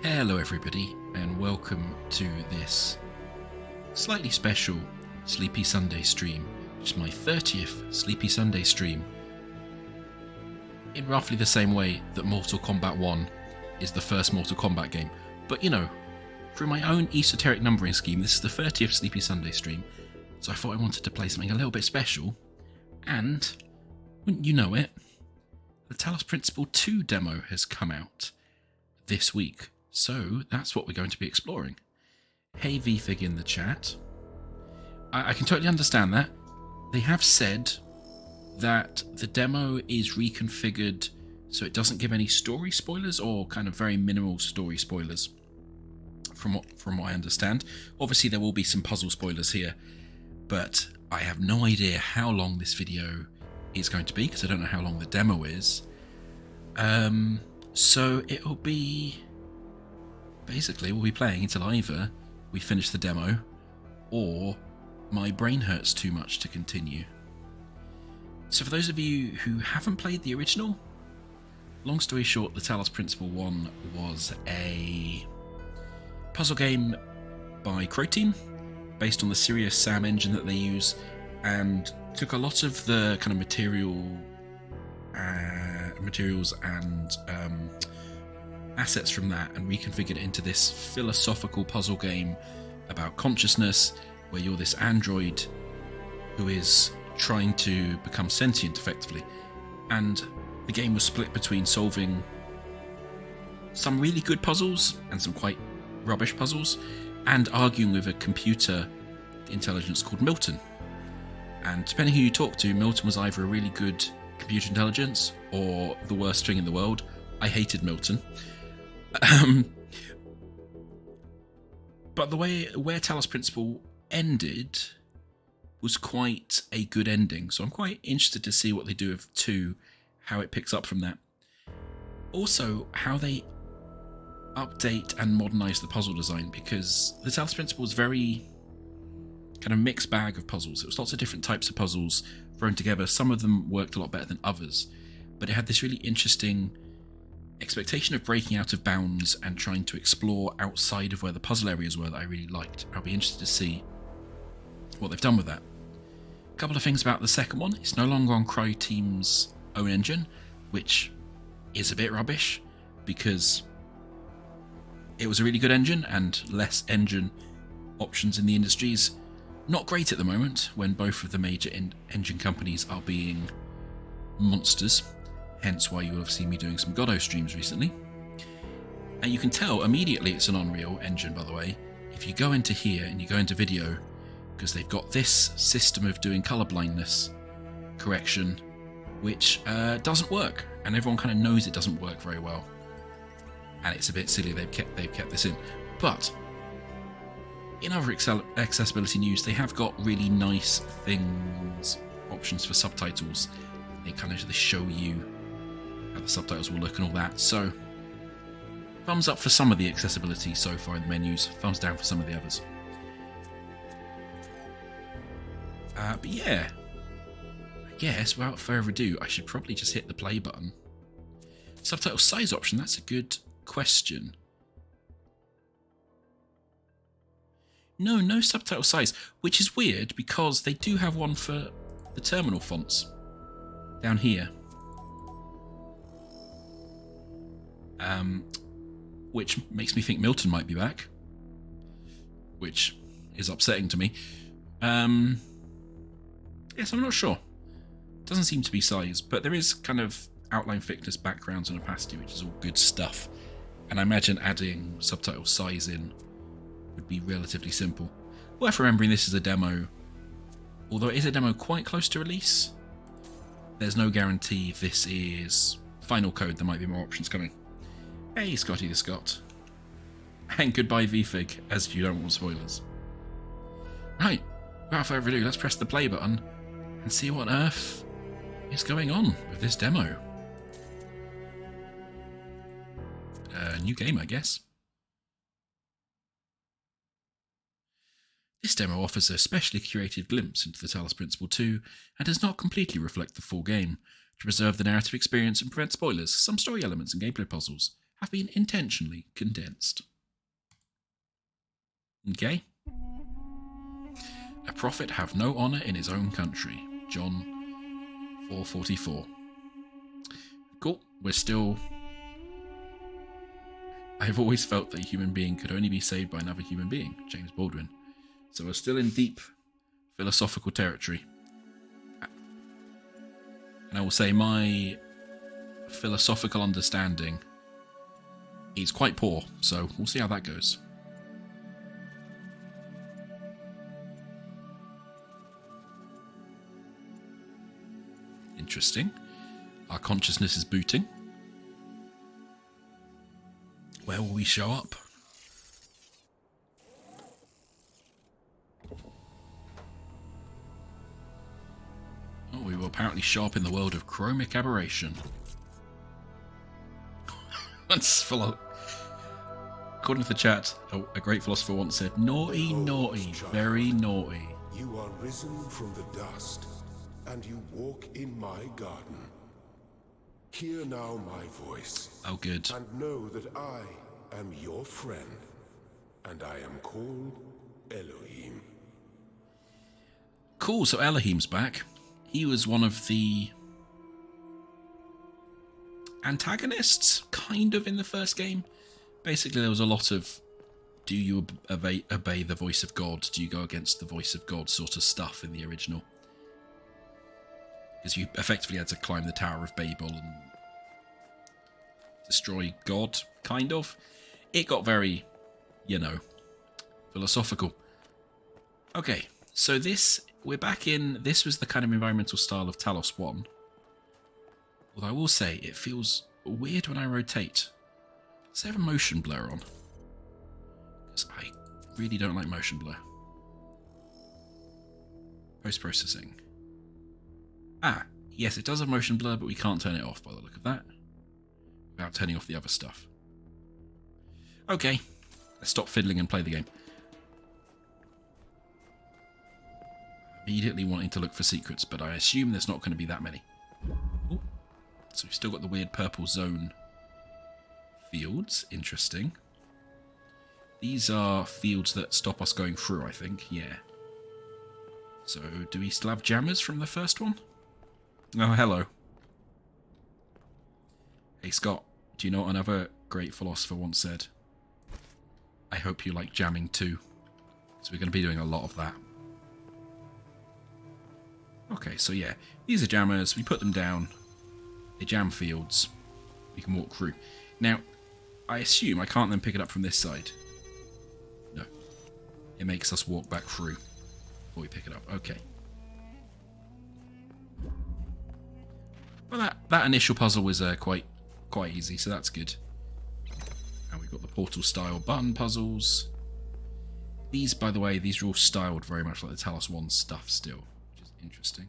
Hello everybody and welcome to this slightly special Sleepy Sunday stream. It's my 30th Sleepy Sunday stream, in roughly the same way that Mortal Kombat 1 is the first Mortal Kombat game. But you know, through my own esoteric numbering scheme, this is the 30th Sleepy Sunday stream, so I thought I wanted to play something a little bit special, and, wouldn't you know it, the Talos Principle II Demo has come out this week. So that's what we're going to be exploring. Hey VFig in the chat. I can totally understand that. They have said that the demo is reconfigured so it doesn't give any story spoilers, or kind of very minimal story spoilers, from what I understand. Obviously there will be some puzzle spoilers here, but I have no idea how long this video is going to be because I don't know how long the demo is. So it'll be... basically, we'll be playing until either we finish the demo or my brain hurts too much to continue. So for those of you who haven't played the original, long story short, the Talos Principle 1 was a puzzle game by Crow Team, based on the Serious Sam engine that they use, and took a lot of the kind of materials and assets from that and reconfigured it into this philosophical puzzle game about consciousness, where you're this android who is trying to become sentient effectively. And the game was split between solving some really good puzzles and some quite rubbish puzzles, and arguing with a computer intelligence called Milton. And depending who you talk to, Milton was either a really good computer intelligence or the worst thing in the world. I hated Milton. But the way where Talos Principle ended was quite a good ending, so I'm quite interested to see what they do with 2, how it picks up from that. Also, how they update and modernise the puzzle design, because the Talos Principle was very kind of mixed bag of puzzles. It was lots of different types of puzzles thrown together. Some of them worked a lot better than others, but it had this really interesting expectation of breaking out of bounds and trying to explore outside of where the puzzle areas were that I really liked. I'll be interested to see what they've done with that. A couple of things about the second one. It's no longer on Crow Team's own engine, which is a bit rubbish because it was a really good engine, and less engine options in the industry is not great at the moment when both of the major engine companies are being monsters. Hence why you will have seen me doing some Godot streams recently. And you can tell immediately it's an Unreal engine, by the way, if you go into here and you go into video, because they've got this system of doing color blindness correction, which doesn't work, and everyone kind of knows it doesn't work very well. And it's a bit silly they've kept this in. But in other accessibility news, they have got really nice things, options for subtitles. They show you how the subtitles will look and all that. So, thumbs up for some of the accessibility so far in the menus, thumbs down for some of the others. But yeah, I guess without further ado, I should probably just hit the play button. Subtitle size option, that's a good question. No subtitle size, which is weird because they do have one for the terminal fonts down here. Which makes me think Milton might be back, which is upsetting to me. Yes, I'm not sure. Doesn't seem to be size, but there is kind of outline thickness, backgrounds, and opacity, which is all good stuff. And I imagine adding subtitle size in would be relatively simple. Worth remembering, this is a demo. Although it is a demo quite close to release, there's no guarantee this is final code. There might be more options coming. Hey, Scotty the Scot. And goodbye, VFig, as you don't want spoilers. Right, without further ado, let's press the play button and see what on earth is going on with this demo. New game, I guess. This demo offers a specially curated glimpse into the Talos Principle 2 and does not completely reflect the full game. To preserve the narrative experience and prevent spoilers, some story elements and gameplay puzzles have been intentionally condensed. Okay? A prophet have no honour in his own country. John 4:44. Cool. We're still... I've always felt that a human being could only be saved by another human being. James Baldwin. So we're still in deep philosophical territory. And I will say my philosophical understanding is quite poor, so we'll see how that goes. Interesting. Our consciousness is booting. Where will we show up? Oh, we will apparently show up in the world of chromic aberration. According to the chat, a great philosopher once said, "Naughty, naughty, very naughty." You are risen from the dust, and you walk in my garden. Hear now my voice. Oh, good. And know that I am your friend, and I am called Elohim. Cool, so Elohim's back. He was one of the antagonists, kind of, in the first game. Basically, there was a lot of, do you obey the voice of God? Do you go against the voice of God sort of stuff in the original? Because you effectively had to climb the Tower of Babel and destroy God, kind of. It got very, philosophical. Okay, so we're back in, this was the kind of environmental style of Talos 1. Although I will say, it feels weird when I rotate. Does it have a motion blur on? Because I really don't like motion blur. Post-processing. Ah, yes, it does have motion blur, but we can't turn it off by the look of that. Without turning off the other stuff. Okay, let's stop fiddling and play the game. Immediately wanting to look for secrets, but I assume there's not going to be that many. Ooh. So we've still got the weird purple zone fields. Interesting. These are fields that stop us going through, I think. Yeah. So, do we still have jammers from the first one? Oh, hello. Hey, Scott. Do you know what another great philosopher once said? I hope you like jamming too. So we're going to be doing a lot of that. Okay, so yeah. These are jammers. We put them down. They jam fields. We can walk through. Now, I assume I can't then pick it up from this side. No. It makes us walk back through before we pick it up. Okay. Well, that initial puzzle was quite easy, so that's good. And we've got the portal-style button puzzles. These, by the way, these are all styled very much like the Talos 1 stuff still, which is interesting.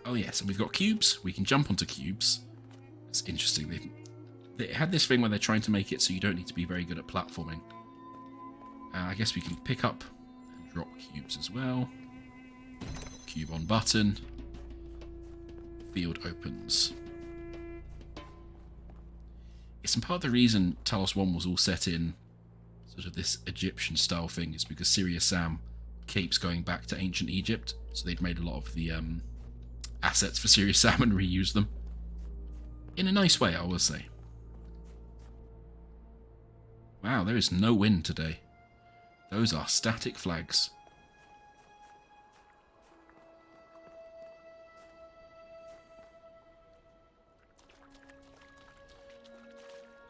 Oh yes, and we've got cubes. We can jump onto cubes. It's interesting. They had this thing where they're trying to make it so you don't need to be very good at platforming. I guess we can pick up and drop cubes as well. Cube on button. Field opens. It's in part the reason Talos 1 was all set in sort of this Egyptian style thing is because Serious Sam keeps going back to ancient Egypt, so they'd made a lot of the assets for Serious Sam and reused them. In a nice way, I will say. Wow, there is no wind today. Those are static flags.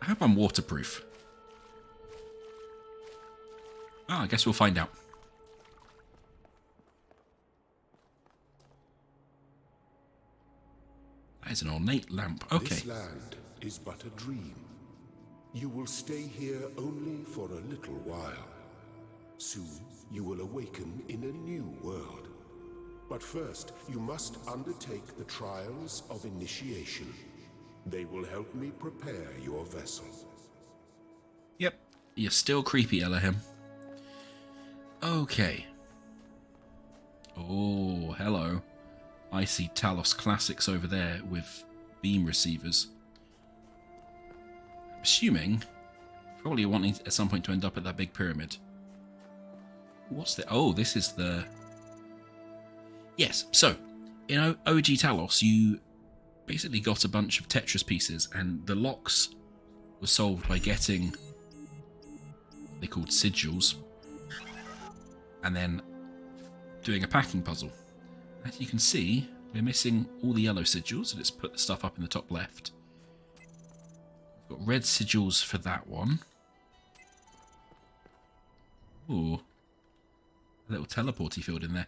I hope I'm waterproof. Oh, I guess we'll find out. That is an ornate lamp. Okay. This land is but a dream. You will stay here only for a little while. Soon you will awaken in a new world. But first, you must undertake the trials of initiation. They will help me prepare your vessel. Yep, you're still creepy, Elohim. Okay. Oh, hello. I see Talos Classics over there with beam receivers. I'm assuming, probably wanting at some point to end up at that big pyramid. What's the... Oh, this is the... Yes, so, in OG Talos, you basically got a bunch of Tetris pieces, and the locks were solved by getting what they called sigils, and then doing a packing puzzle. As you can see, we're missing all the yellow sigils, so let's put the stuff up in the top left. We've got red sigils for that one. Ooh. A little teleporty field in there.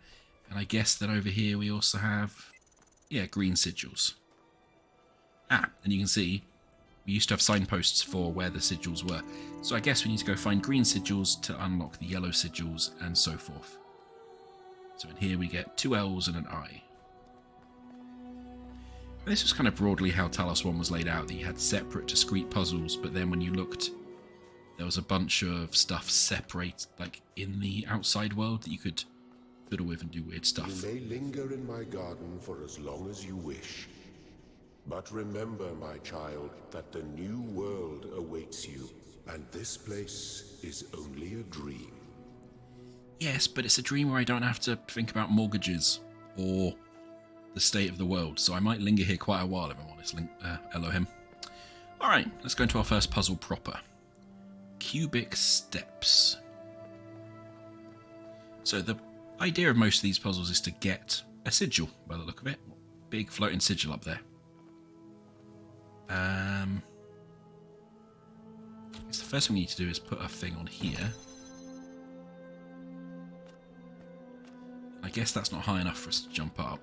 And I guess that over here we also have, yeah, green sigils. Ah, and you can see we used to have signposts for where the sigils were. So I guess we need to go find green sigils to unlock the yellow sigils and so forth. So in here we get 2 L's and an I. And this was kind of broadly how Talos 1 was laid out, that you had separate discrete puzzles, but then when you looked, there was a bunch of stuff separate, like in the outside world, that you could fiddle with and do weird stuff. You may linger in my garden for as long as you wish. But remember, my child, that the new world awaits you, and this place is only a dream. Yes, but it's a dream where I don't have to think about mortgages or the state of the world, so I might linger here quite a while, if I'm honest, Elohim. Alright, let's go into our first puzzle proper. Cubic steps. So the idea of most of these puzzles is to get a sigil, by the look of it. Big floating sigil up there. I guess the first thing we need to do is put a thing on here. I guess that's not high enough for us to jump up.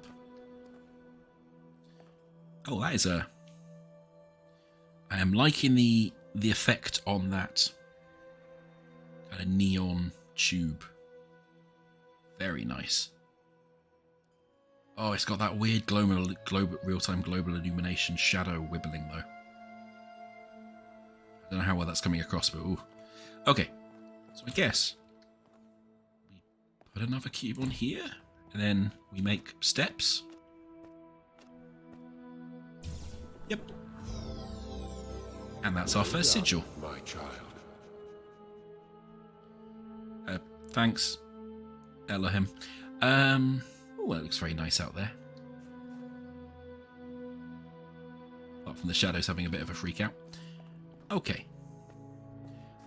Oh, that is a... I am liking the effect on that kind of neon tube. Very nice. Oh, it's got that weird real-time global illumination shadow wibbling, though. I don't know how well that's coming across, but ooh. Okay, so I guess we put another cube on here, and then we make steps. Yep. And that's our first sigil. My child. Thanks, Elohim. Oh, that looks very nice out there. Apart from the shadows having a bit of a freak out. Okay.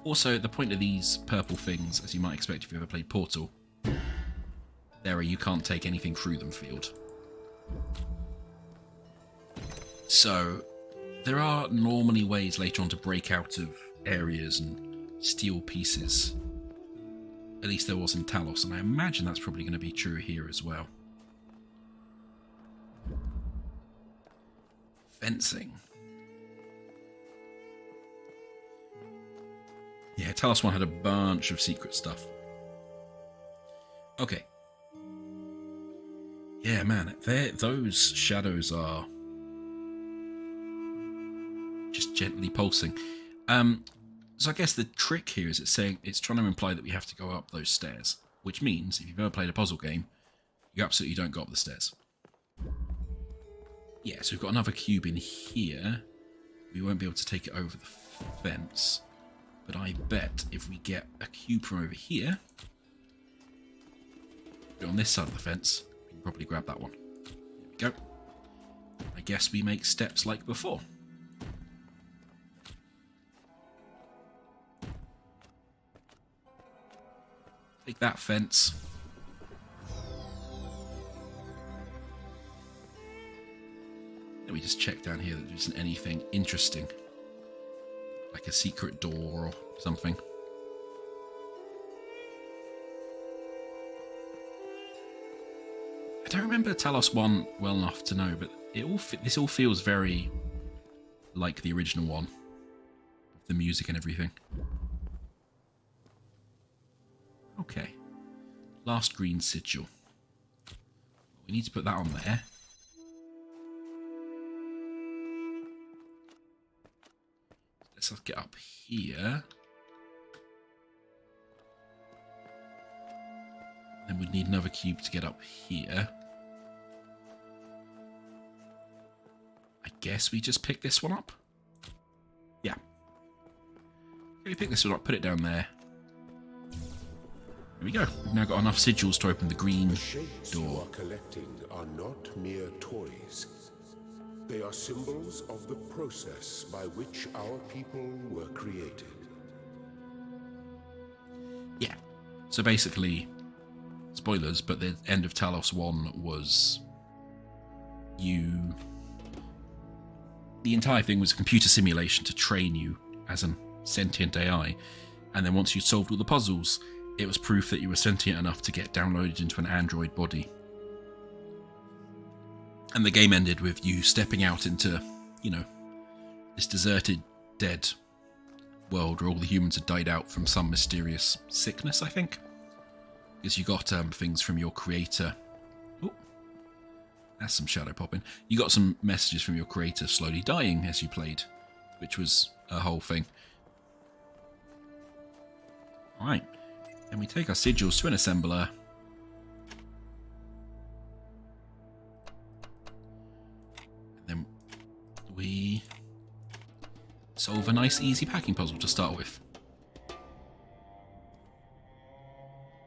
Also, the point of these purple things, as you might expect if you ever played Portal, there are you can't take anything through them field. So, there are normally ways later on to break out of areas and steal pieces. At least there was in Talos, and I imagine that's probably going to be true here as well. Fencing. Yeah, Talos 1 had a bunch of secret stuff. Okay. Yeah, man, those shadows are just gently pulsing. So I guess the trick here is it's trying to imply that we have to go up those stairs, which means if you've ever played a puzzle game, you absolutely don't go up the stairs. Yeah, so we've got another cube in here. We won't be able to take it over the fence, but I bet if we get a cube from over here, on this side of the fence, we can probably grab that one. There we go. I guess we make steps like before. Take that fence. Let me just check down here that there isn't anything interesting. Like a secret door or something. I don't remember Talos 1 well enough to know, but this all feels very like the original one. The music and everything. Okay. Last green sigil. We need to put that on there. Let's get up here. Then we'd need another cube to get up here. I guess we just pick this one up. Yeah. Okay, we pick this one up, put it down there. There we go. We've now got enough sigils to open the green The shapes you door. are collecting are not mere toys. They are symbols of the process by which our people were created. Yeah. So basically, spoilers, but the end of Talos 1 was the entire thing was a computer simulation to train you as a sentient AI. And then once you solved all the puzzles, it was proof that you were sentient enough to get downloaded into an android body. And the game ended with you stepping out into, you know, this deserted, dead world where all the humans had died out from some mysterious sickness, I think. Because you got things from your creator. Oh, that's some shadow popping. You got some messages from your creator slowly dying as you played, which was a whole thing. Alright, and we take our sigils to an assembler. And then we solve a nice easy packing puzzle to start with.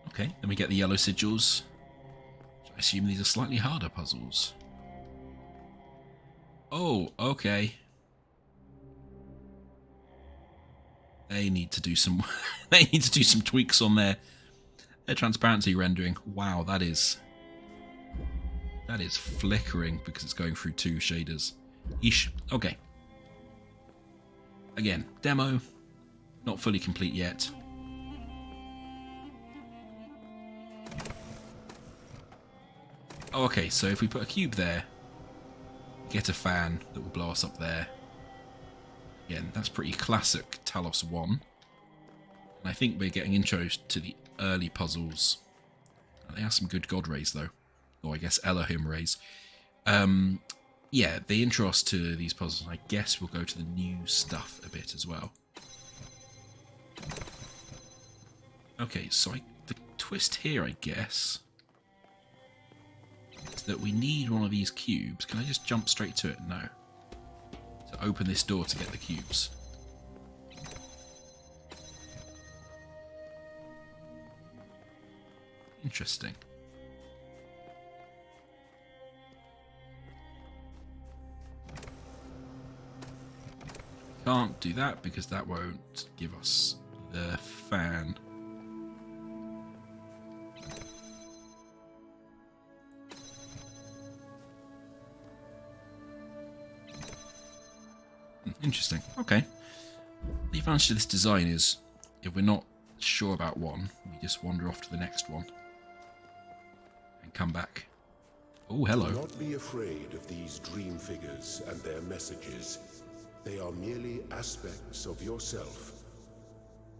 Okay, then we get the yellow sigils. I assume these are slightly harder puzzles. Oh, okay. They need to do some they need to do some tweaks on their transparency rendering. Wow, that is flickering because it's going through two shaders. Eesh. Okay. Again, demo, not fully complete yet. Oh, okay, so if we put a cube there, get a fan that will blow us up there. Again, that's pretty classic Talos 1. And I think we're getting intros to the early puzzles. They have some good god rays, though. Or I guess Elohim rays. Yeah, they intro us to these puzzles, and I guess we'll go to the new stuff a bit as well. Okay, so the twist here, I guess, is that we need one of these cubes. Can I just jump straight to it? No. To open this door to get the cubes. Interesting. Can't do that because that won't give us the fan. Interesting. Okay. The advantage of this design is if we're not sure about one, we just wander off to the next one and come back. Oh, hello. Do not be afraid of these dream figures and their messages. They are merely aspects of yourself,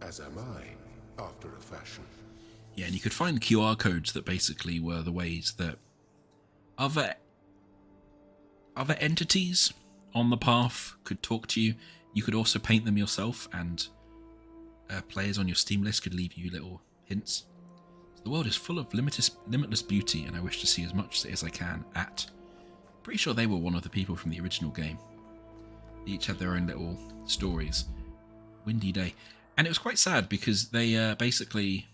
as am I, after a fashion. Yeah, and you could find QR codes that basically were the ways that other entities on the path could talk to you. You could also paint them yourself, and players on your Steam list could leave you little hints. So the world is full of limitless beauty, and I wish to see as much as I can at. Pretty sure they were one of the people from the original game. They each had their own little stories. Windy day. And it was quite sad because they basically...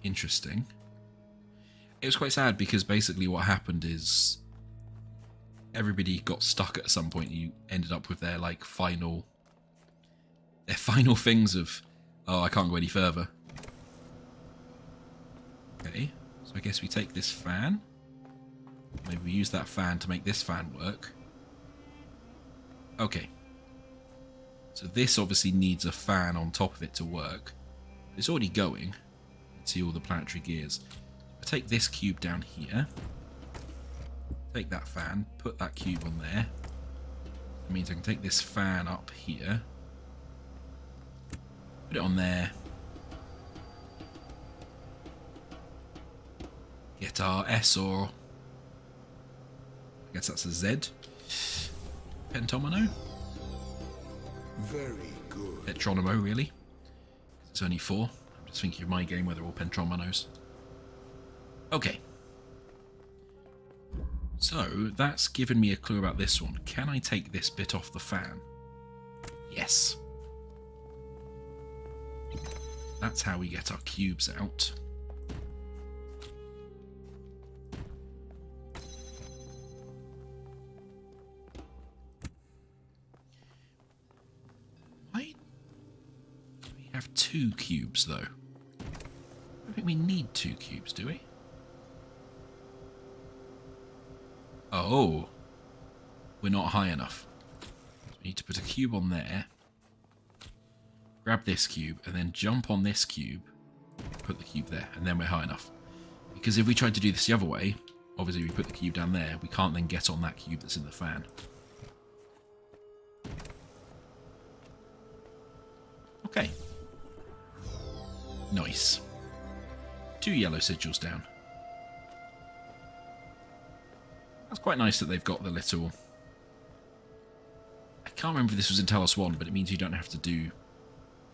Interesting. It was quite sad because basically what happened is everybody got stuck at some point. You ended up with their like final things of, oh, I can't go any further. Okay, so I guess we take this fan. Maybe we use that fan to make this fan work. Okay. So this obviously needs a fan on top of it to work. It's already going. Let's see all the planetary gears. I take this cube down here. Take that fan, put that cube on there. That means I can take this fan up here. Put it on there. Get our S, or I guess that's a Z. Pentomino? Very good. Petronomo, really. It's only 4. I'm just thinking of my game where they're all Pentrominos. Okay. So that's given me a clue about this one. Can I take this bit off the fan? Yes. That's how we get our cubes out. Why do we have 2 cubes though? I don't think we need 2 cubes, do we? Oh, we're not high enough. So we need to put a cube on there, grab this cube, and then jump on this cube, put the cube there, and then we're high enough. Because if we tried to do this the other way, obviously we put the cube down there, we can't then get on that cube that's in the fan. Okay. Nice. 2 yellow sigils down. That's quite nice that they've got the little... I can't remember if this was in Talos 1, but it means you don't have to do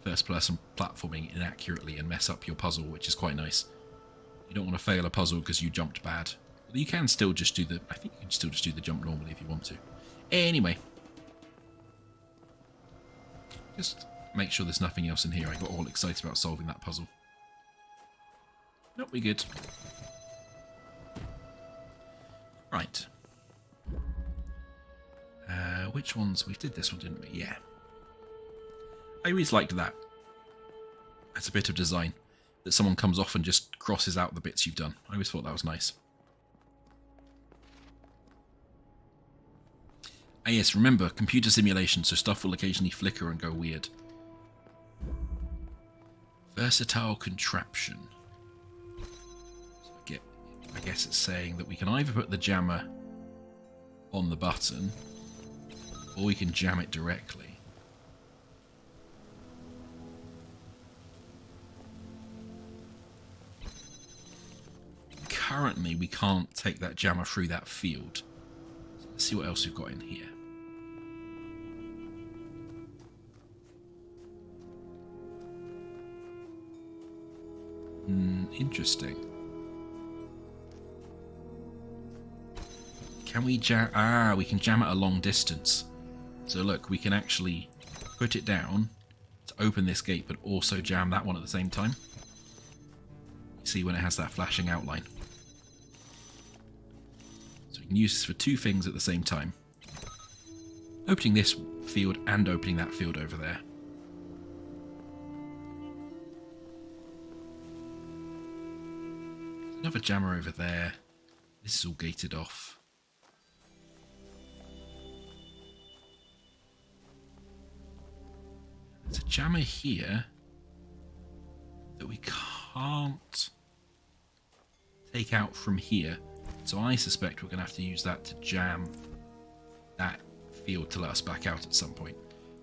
first-person platforming inaccurately and mess up your puzzle, which is quite nice. You don't want to fail a puzzle because you jumped bad. But you can still just do the... I think you can still just do the jump normally if you want to. Anyway. Just make sure there's nothing else in here. I got all excited about solving that puzzle. Nope, we're good. Right. Which ones? We did this one, didn't we? Yeah. I always liked that. It's a bit of design. That someone comes off and just crosses out the bits you've done. I always thought that was nice. Ah yes, remember, computer simulation, so stuff will occasionally flicker and go weird. Versatile contraption. So I guess it's saying that we can either put the jammer on the button, or we can jam it directly. Currently, we can't take that jammer through that field. So let's see what else we've got in here. Interesting. Can we jam... Ah, we can jam it a long distance. So look, we can actually put it down to open this gate, but also jam that one at the same time. See when it has that flashing outline. So we can use this for 2 things at the same time. Opening this field and opening that field over there. Another jammer over there. This is all gated off. There's a jammer here that we can't take out from here. So I suspect we're going to have to use that to jam that field to let us back out at some point.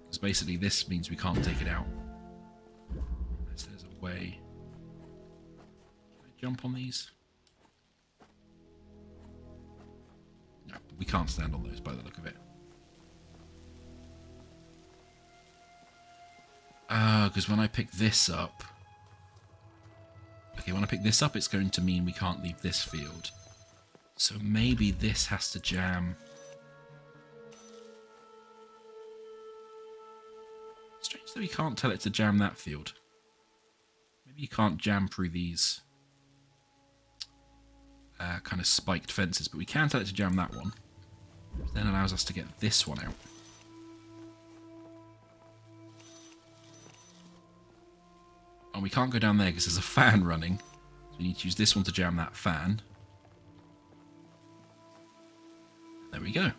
Because basically this means we can't take it out. Unless there's a way. Can I jump on these? No, we can't stand on those by the look of it. Because when I pick this up... Okay, when I pick this up, it's going to mean we can't leave this field. So maybe this has to jam... Strange that we can't tell it to jam that field. Maybe you can't jam through these kind of spiked fences, but we can tell it to jam that one. Which then allows us to get this one out. And we can't go down there because there's a fan running. So we need to use this one to jam that fan. There we go.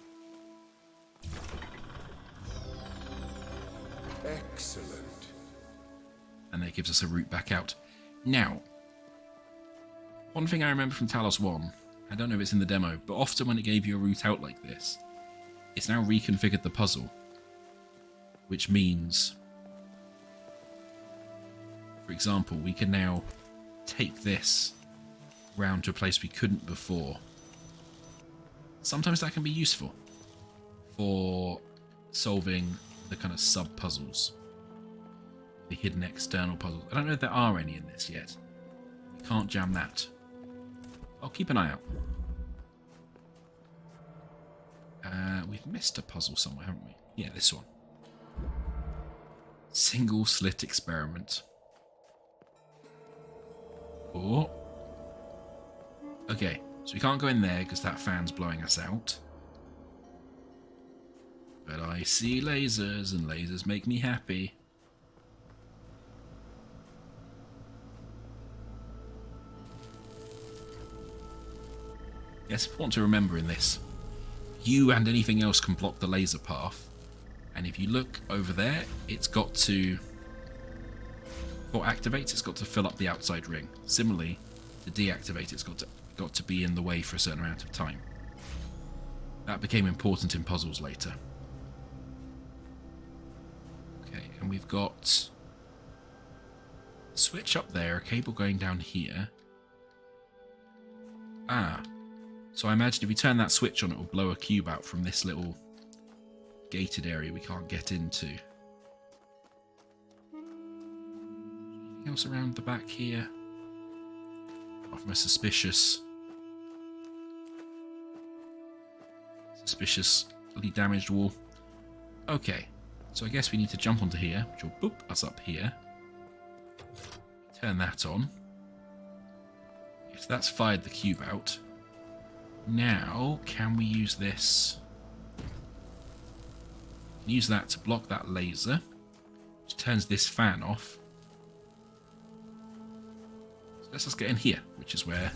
Excellent. And that gives us a route back out. Now, one thing I remember from Talos 1, I don't know if it's in the demo, but often when it gave you a route out like this, it's now reconfigured the puzzle. Which means... For example, we can now take this round to a place we couldn't before. Sometimes that can be useful for solving the kind of sub-puzzles. The hidden external puzzles. I don't know if there are any in this yet. We can't jam that. I'll keep an eye out. We've missed a puzzle somewhere, haven't we? Yeah, this one. Single slit experiment. Oh. Okay, so we can't go in there because that fan's blowing us out. But I see lasers, and lasers make me happy. Yes, important to remember in this. You and anything else can block the laser path. And if you look over there, it's got to... For activate, it's got to fill up the outside ring. Similarly, to deactivate, it's got to be in the way for a certain amount of time. That became important in puzzles later. Okay, and we've got a switch up there, a cable going down here. Ah, so I imagine if we turn that switch on, it will blow a cube out from this little gated area we can't get into. Anything else around the back here? Apart from a suspiciously damaged wall. Okay, so I guess we need to jump onto here, which will boop us up here. Turn that on. If that's fired the cube out. Now, can we use this? Use that to block that laser, which turns this fan off. So let's just get in here, which is where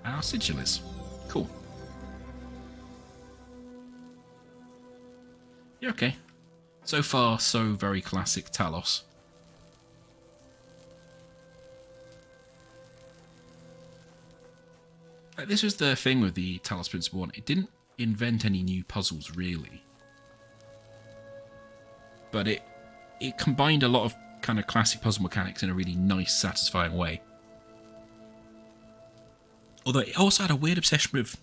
our sigil is. Cool. Yeah, okay. So far, so very classic Talos. This was the thing with the Talos Principle 1. It didn't invent any new puzzles, really. But it combined a lot of kind of classic puzzle mechanics in a really nice, satisfying way. Although it also had a weird obsession with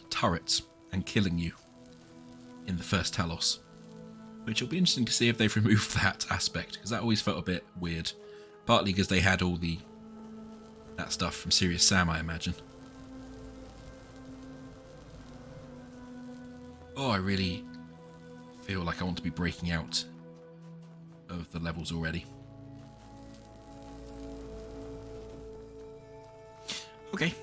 turrets and killing you in the first Talos. Which will be interesting to see if they've removed that aspect, because that always felt a bit weird. Partly because they had all that stuff from Serious Sam, I imagine. Oh, I really feel like I want to be breaking out of the levels already. Okay.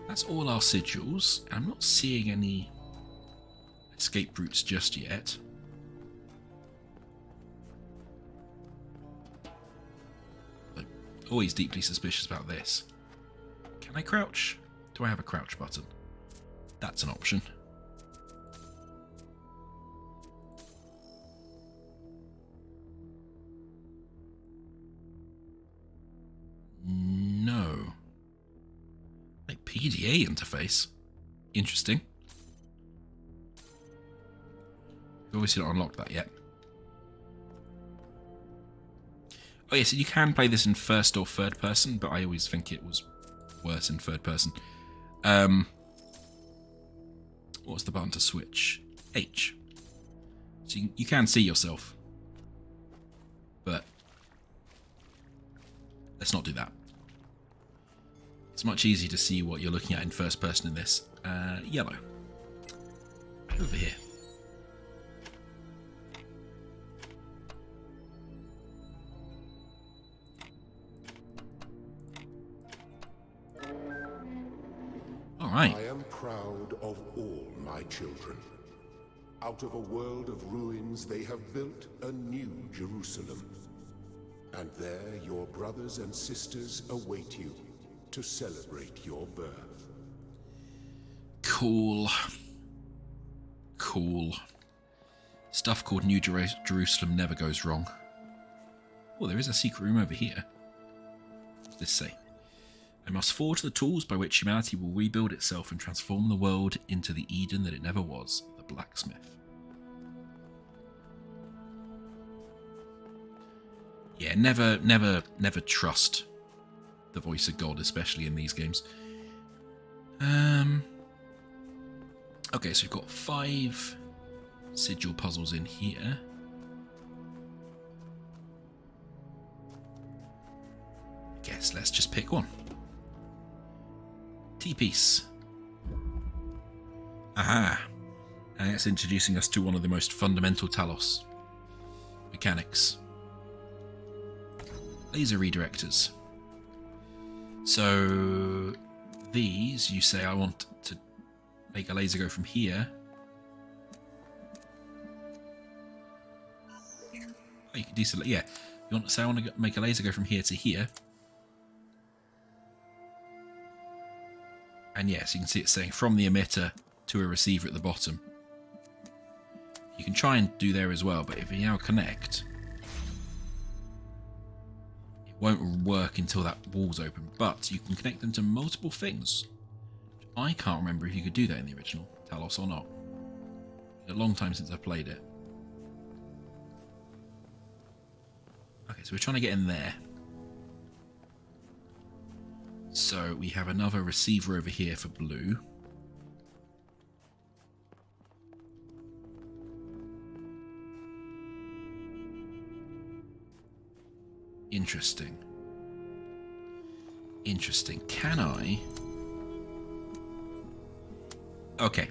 That's all our sigils. I'm not seeing any escape routes just yet. I'm always deeply suspicious about this. Can I crouch? Do I have a crouch button? That's an option. No. Like PDA interface. Interesting. We've obviously not unlocked that yet. Oh yeah, so you can play this in first or third person, but I always think it was worse in third person. What's the button to switch? H. So you can see yourself. But let's not do that. It's much easier to see what you're looking at in first person in this. Yellow. Over here. Alright. I am proud of all my children. Out of a world of ruins, they have built a new Jerusalem. And there your brothers and sisters await you to celebrate your birth. Cool. Cool. Stuff called New Jerusalem never goes wrong. Oh, there is a secret room over here. What's this say? I must forge the tools by which humanity will rebuild itself and transform the world into the Eden that it never was, the blacksmith. Yeah, never trust the voice of God, especially in these games. Okay, so we've got 5 sigil puzzles in here. pick one. T-piece. Aha! And it's introducing us to one of the most fundamental Talos mechanics. Laser redirectors. So these, you say I want to make a laser go from here. Oh, you can deselect, yeah. You want to say I want to make a laser go from here to here. And yes, you can see it's saying from the emitter to a receiver at the bottom. You can try and do there as well, but if you now connect, it won't work until that wall's open. But you can connect them to multiple things. I can't remember if you could do that in the original Talos or not. It's a long time since I've played it. Okay, so we're trying to get in there. So we have another receiver over here for blue. Interesting. Interesting. Can I? Okay.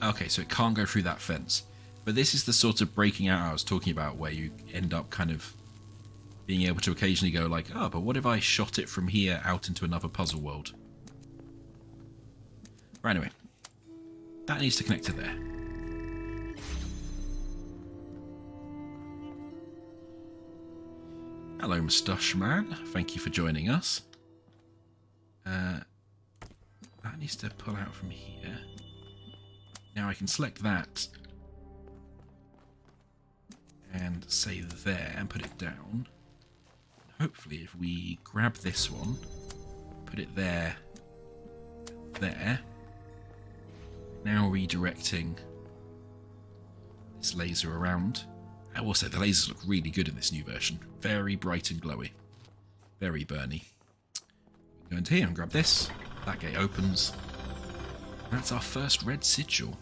Okay, so it can't go through that fence. But this is the sort of breaking out I was talking about, where you end up kind of being able to occasionally go like, oh, but what if I shot it from here out into another puzzle world? Right, anyway. That needs to connect to there. Hello, Moustache Man. Thank you for joining us. That needs to pull out from here. Now I can select that and say there and put it down. Hopefully if we grab this one, put it there, there, now redirecting this laser around. I will say the lasers look really good in this new version. Very bright and glowy. Very burny. Go into here and grab this. That gate opens. That's our first red sigil.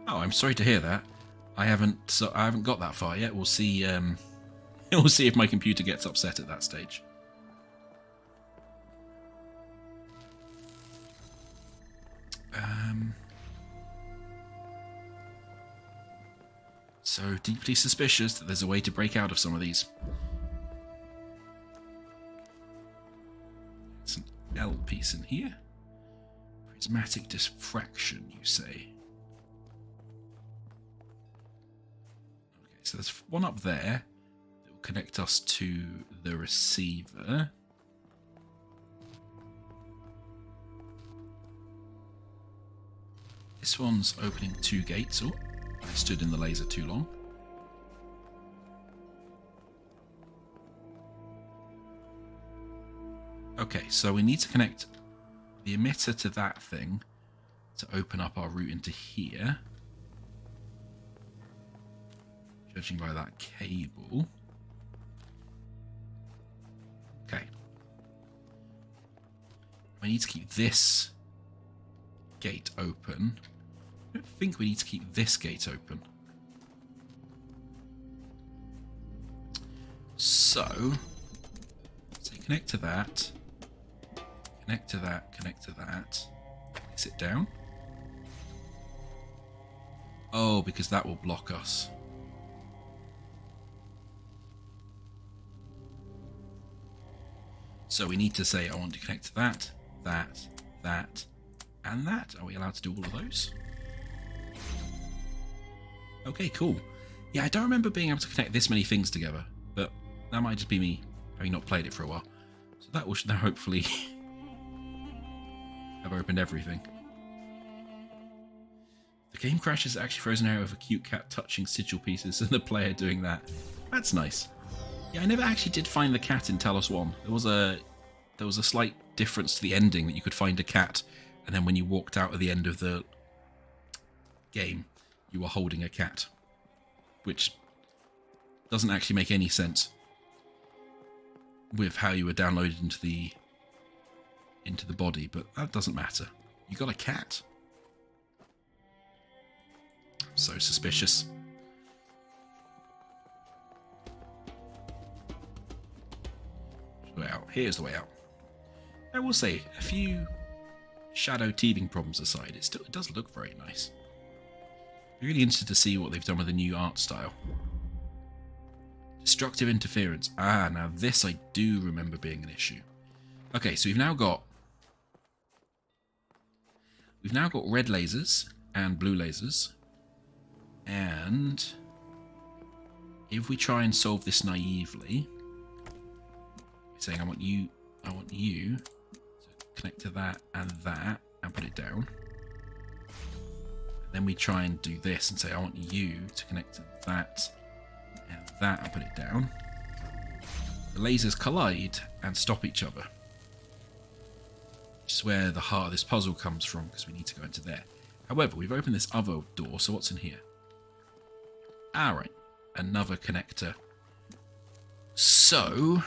Oh, I'm sorry to hear that. I haven't got that far yet. We'll see. We'll see if my computer gets upset at that stage. So deeply suspicious that there's a way to break out of some of these. It's an L piece in here. Prismatic diffraction, you say. Okay, so there's one up there that will connect us to the receiver. This one's opening 2 gates. Oh, I stood in the laser too long. Okay, so we need to connect the emitter to that thing to open up our route into here. Judging by that cable. Okay. I need to keep this gate open. I don't think we need to keep this gate open. So, connect to that, connect to that, connect to that. Place it down. Oh, because that will block us. So we need to say, I want to connect to that, that, that, and that. Are we allowed to do all of those? Okay, cool. Yeah, I don't remember being able to connect this many things together, but that might just be me having not played it for a while. So that will now hopefully have opened everything. The game crashes actually throws an error of a cute cat touching sigil pieces and the player doing that. That's nice. Yeah, I never actually did find the cat in Talos 1. There was a slight difference to the ending that you could find a cat, and then when you walked out at the end of the game, you were holding a cat, which doesn't actually make any sense with how you were downloaded into the body, but that doesn't matter. You got a cat. So suspicious. Way out. Here's the way out. I will say, a few shadow teething problems aside, it does look very nice. I'm really interested to see what they've done with the new art style. Destructive interference. Ah, now this I do remember being an issue. Okay, so we've now got red lasers and blue lasers. And if we try and solve this naively, saying I want you to connect to that and put it down. And then we try and do this and say I want you to connect to that and put it down. The lasers collide and stop each other. Which is where the heart of this puzzle comes from, because we need to go into there. However, we've opened this other door, so what's in here? Alright, another connector. So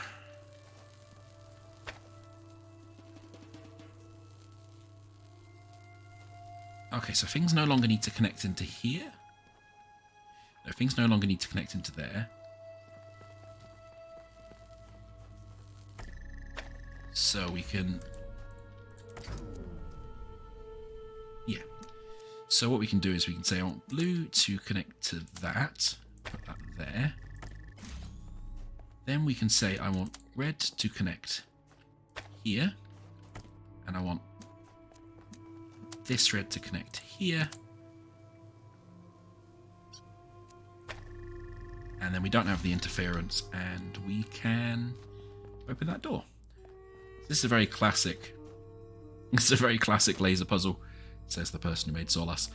okay, so things no longer need to connect into here. No, things no longer need to connect into there. So we can... yeah. So what we can do is we can say I want blue to connect to that. Put that there. Then we can say I want red to connect here. And I want this red to connect here. And then we don't have the interference and we can open that door. This is a very classic laser puzzle, says the person who made Solas.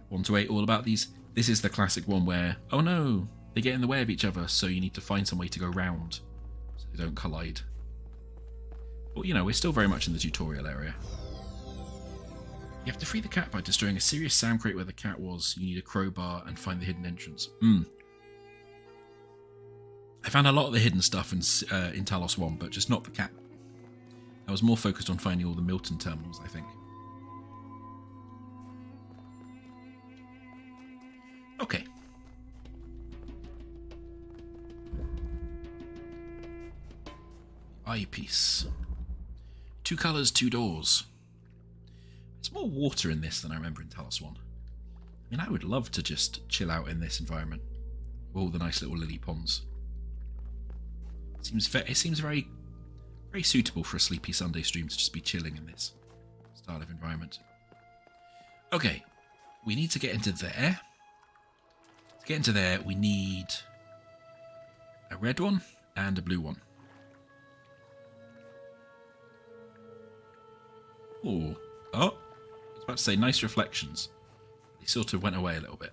1 to 8, all about these. This is the classic one where, oh no, they get in the way of each other, so you need to find some way to go round so they don't collide. But you know, we're still very much in the tutorial area. You have to free the cat by destroying a serious sound crate where the cat was. You need a crowbar and find the hidden entrance. I found a lot of the hidden stuff in Talos 1, but just not the cat. I was more focused on finding all the Milton terminals, I think. Okay. Eyepiece. 2 colours, 2 doors. There's more water in this than I remember in Talos 1. I mean, I would love to just chill out in this environment. All the nice little lily ponds. It seems very, very suitable for a sleepy Sunday stream to just be chilling in this style of environment. Okay, we need to get into there. To get into there, we need a red one and a blue one. Oh, I was about to say nice reflections. They sort of went away a little bit.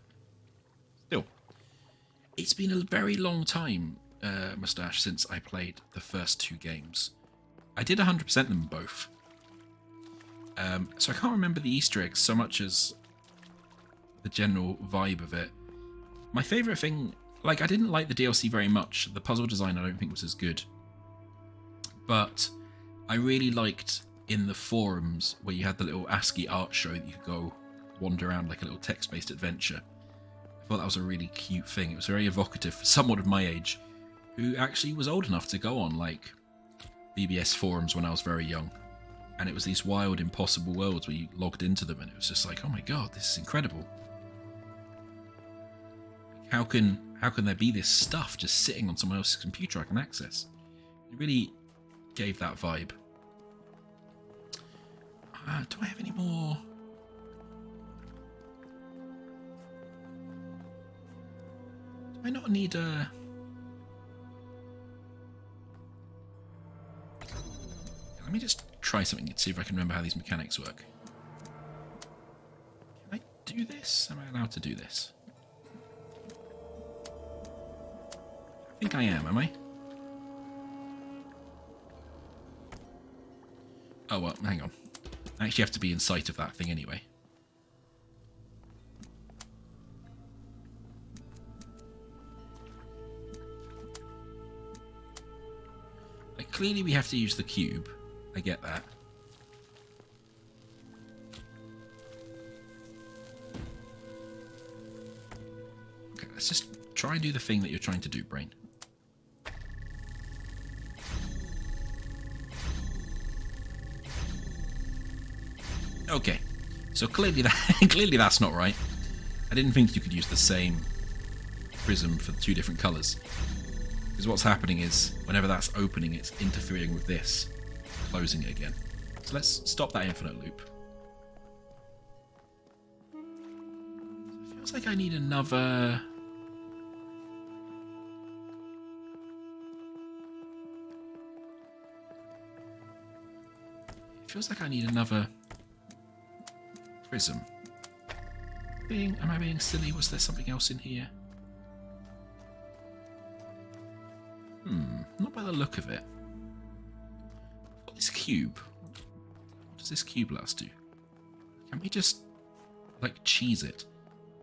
Still, it's been a very long time, Moustache, since I played the first 2 games. I did 100% them both. So I can't remember the Easter eggs so much as the general vibe of it. My favourite thing, like, I didn't like the DLC very much. The puzzle design I don't think was as good. But I really liked in the forums where you had the little ASCII art show that you could go wander around like a little text-based adventure. I thought that was a really cute thing. It was very evocative for someone of my age who actually was old enough to go on like BBS forums when I was very young. And it was these wild, impossible worlds where you logged into them and it was just like, oh my god, this is incredible. How can there be this stuff just sitting on someone else's computer I can access? It really gave that vibe. Do I have any more? Do I not need a... Let me just try something and see if I can remember how these mechanics work. Can I do this? Am I allowed to do this? I think I am I? Oh, well, hang on. I actually have to be in sight of that thing anyway. Like, clearly we have to use the cube. I get that. Okay, let's just try and do the thing that you're trying to do, brain. Okay, so clearly that's not right. I didn't think you could use the same prism for two different colours. Because what's happening is, whenever that's opening, it's interfering with this, closing it again. So let's stop that infinite loop. It feels like I need another... It feels like I need another prism. Am I being silly? Was there something else in here? Not by the look of it. I've got this cube. What does this cube let us do? Can we just, like, cheese it?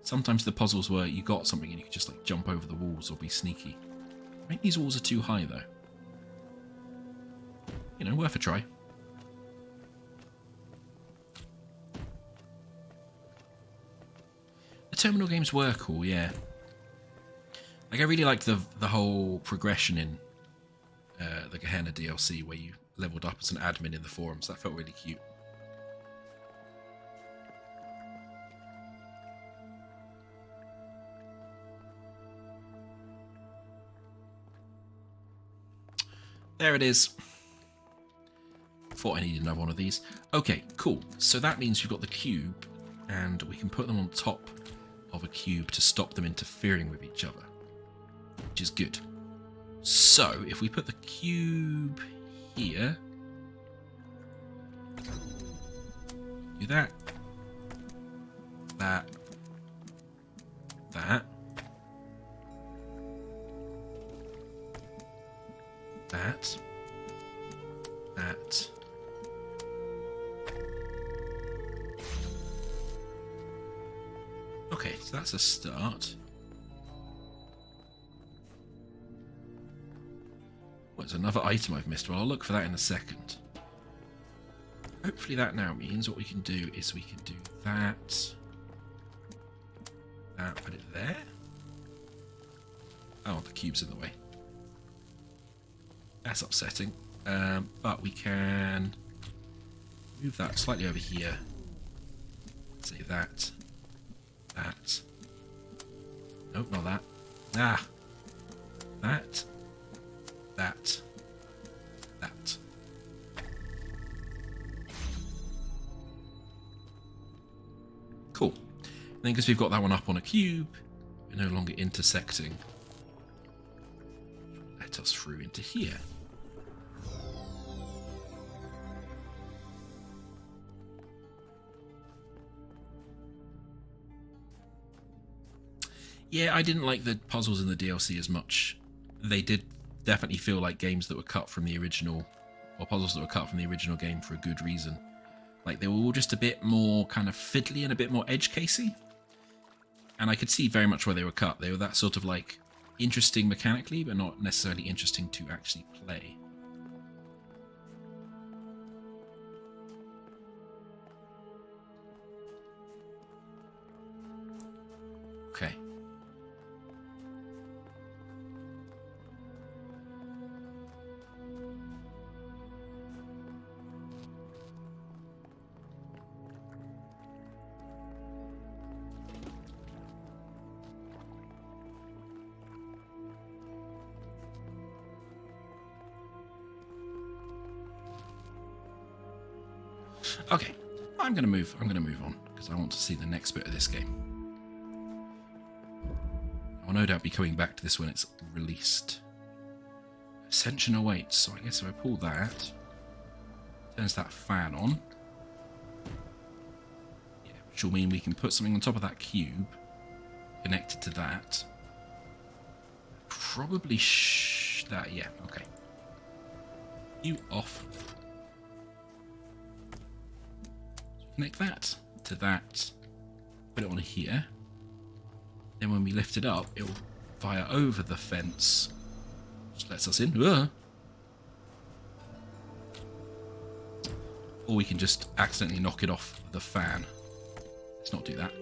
Sometimes the puzzles where you got something and you could just, like, jump over the walls or be sneaky. I think these walls are too high, though. You know, worth a try. The terminal games were cool, yeah. Like, I really liked the whole progression in the Gehenna DLC where you leveled up as an admin in the forums. That felt really cute. There it is. Thought I needed another one of these. Okay, cool. So that means we've got the cube, and we can put them on top of a cube to stop them interfering with each other, which is good. So if we put the cube here, do that, that, that, that, that. Okay, so that's a start. Well, there's another item I've missed. Well, I'll look for that in a second. Hopefully that now means what we can do is we can do that. That, put it there. Oh, the cube's in the way. That's upsetting. But we can move that slightly over here. Say that. That. Nope, not that. Ah. That. That. That. Cool. And then because we've got that one up on a cube, we're no longer intersecting. Let us through into here. Yeah, I didn't like the puzzles in the DLC as much. They did definitely feel like games that were cut from the original, or puzzles that were cut from the original game for a good reason. Like, they were all just a bit more kind of fiddly and a bit more edge-casey. And I could see very much where they were cut. They were that sort of, like, interesting mechanically, but not necessarily interesting to actually play. Okay. Okay, I'm gonna move on because I want to see the next bit of this game. I'll no doubt be coming back to this when it's released. Ascension awaits, so I guess if I pull that, turns that fan on. Yeah, which will mean we can put something on top of that cube, connected to that. Probably that, yeah, okay. You off. Connect that to that, put it on here. Then when we lift it up, it'll fire over the fence, which lets us in. Or we can just accidentally knock it off the fan. Let's not do that.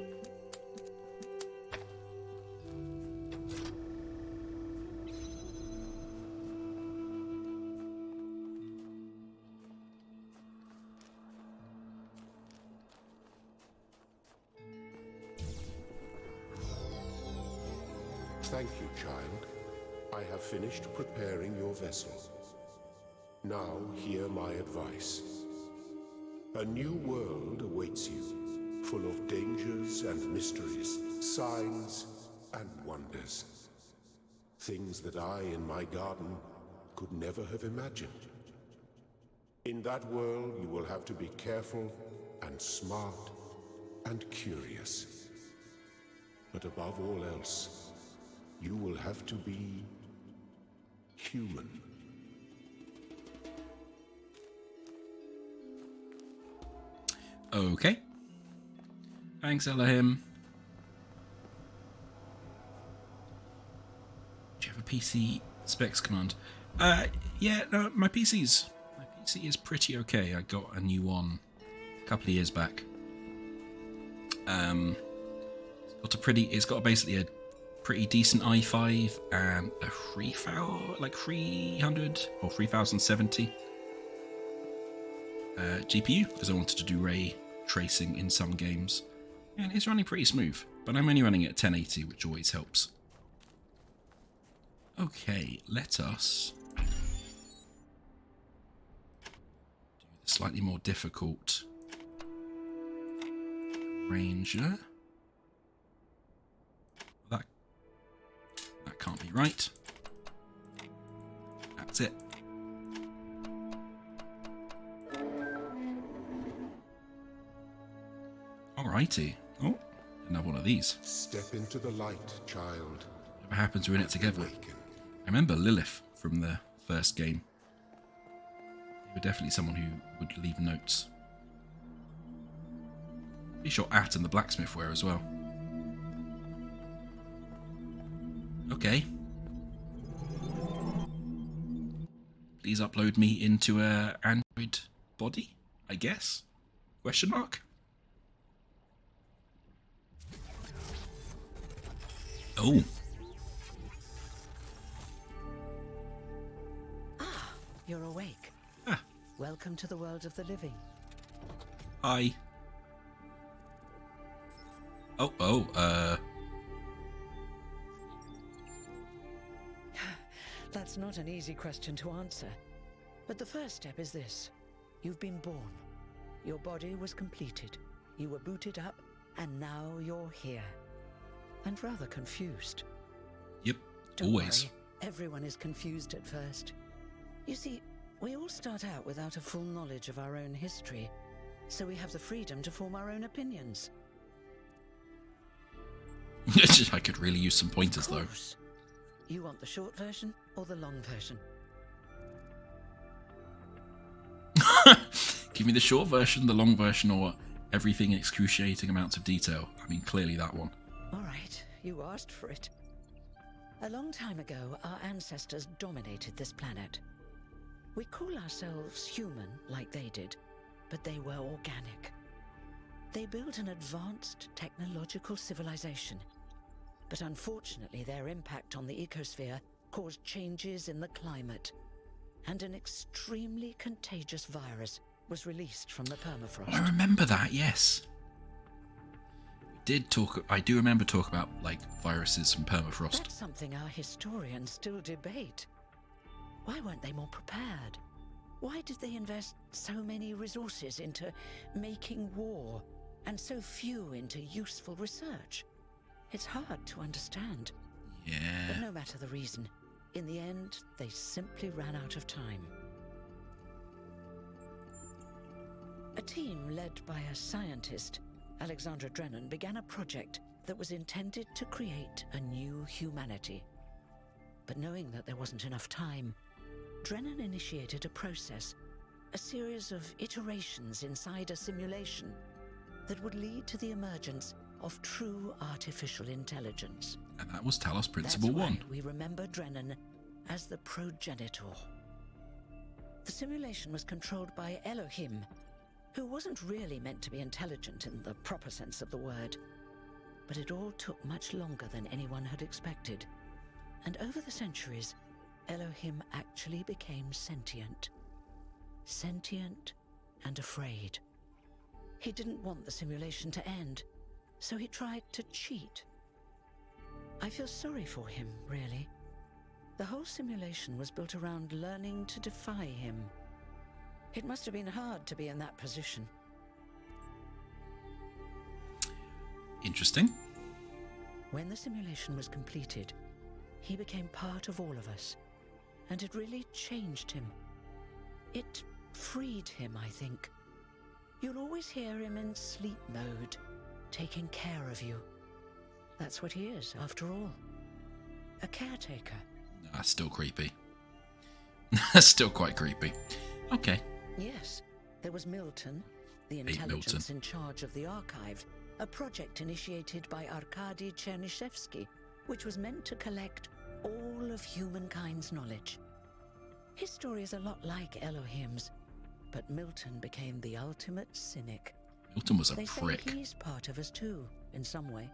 Thank you, child. I have finished preparing your vessel. Now hear my advice. A new world awaits you, full of dangers and mysteries, signs and wonders. Things that I, in my garden, could never have imagined. In that world, you will have to be careful and smart and curious. But above all else, you will have to be human. Okay. Thanks, Elohim. Do you have a PC specs command? Yeah, no, my PC is pretty okay. I got a new one a couple of years back. It's got basically a pretty decent i5 and a 300 or 3070 GPU, because I wanted to do ray tracing in some games, and it's running pretty smooth, but I'm only running it at 1080, which always helps. Okay, let us do the slightly more difficult Ranger. That can't be right. That's it. Alrighty. Oh, another one of these. Step into the light, child. Whatever happens, we're in it together. Awaken. I remember Lilith from the first game. They were definitely someone who would leave notes. Pretty sure At and the blacksmith were as well. Okay. Please upload me into a Android body, I guess? Question mark? Oh. Ah, you're awake. Ah. Welcome to the world of the living. Hi. That's not an easy question to answer. But the first step is this. You've been born. Your body was completed. You were booted up, and now you're here. And rather confused. Yep, Don't always. worry, everyone is confused at first. You see, we all start out without a full knowledge of our own history, so we have the freedom to form our own opinions. I could really use some pointers, though. You want the short version or the long version? Give me the short version, the long version, or everything in excruciating amounts of detail. I mean, clearly that one. All right, you asked for it. A long time ago, our ancestors dominated this planet. We call ourselves human, like they did, but they were organic. They built an advanced technological civilization, but unfortunately their impact on the ecosphere caused changes in the climate, and an extremely contagious virus was released from the permafrost. Oh, I remember that, yes. I do remember talk about, like, viruses from permafrost. That's something our historians still debate. Why weren't they more prepared? Why did they invest so many resources into making war, and so few into useful research? It's hard to understand. Yeah. But no matter the reason, in the end, they simply ran out of time. A team led by a scientist, Alexandra Drennan, began a project that was intended to create a new humanity. But knowing that there wasn't enough time, Drennan initiated a process, a series of iterations inside a simulation that would lead to the emergence of true artificial intelligence. And that was Talos Principle That's why 1. we remember Drennan as the progenitor. The simulation was controlled by Elohim, who wasn't really meant to be intelligent in the proper sense of the word. But it all took much longer than anyone had expected. And over the centuries, Elohim actually became sentient. Sentient and afraid. He didn't want the simulation to end, so he tried to cheat. I feel sorry for him, really. The whole simulation was built around learning to defy him. It must have been hard to be in that position. Interesting. When the simulation was completed, he became part of all of us, and it really changed him. It freed him, I think. You'll always hear him in sleep mode, taking care of you. That's what he is, after all. A caretaker. That's still creepy. That's still quite creepy. Okay. Yes, there was Milton, the intelligence in charge of the archive, a project initiated by Arkady Chernyshevsky, which was meant to collect all of humankind's knowledge. His story is a lot like Elohim's, but Milton became the ultimate cynic. Milton was a They prick. say he's part of us too, in some way.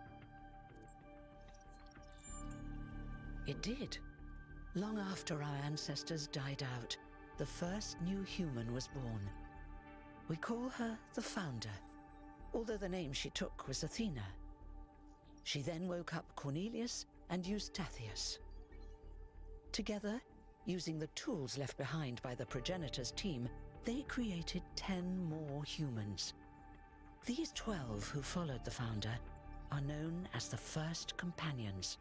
It did. Long after our ancestors died out, the first new human was born. We call her the Founder, although the name she took was Athena. She then woke up Cornelius and Eustathius. Together, using the tools left behind by the progenitors' team, they created 10 more humans. These 12 who followed the Founder are known as the First Companions.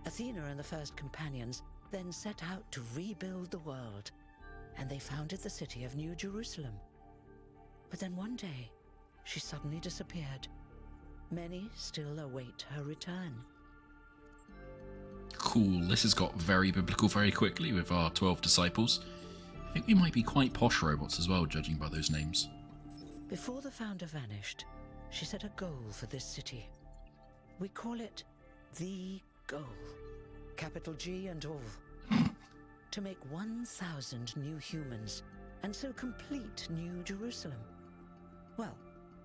Athena and the First Companions then set out to rebuild the world, and they founded the city of New Jerusalem. But then one day, she suddenly disappeared. Many still await her return. Cool. This has got very biblical very quickly with our 12 disciples. I think we might be quite posh robots as well, judging by those names. Before the Founder vanished, she set a goal for this city. We call it the goal. Capital G and all. To make 1,000 new humans, and so complete New Jerusalem. Well,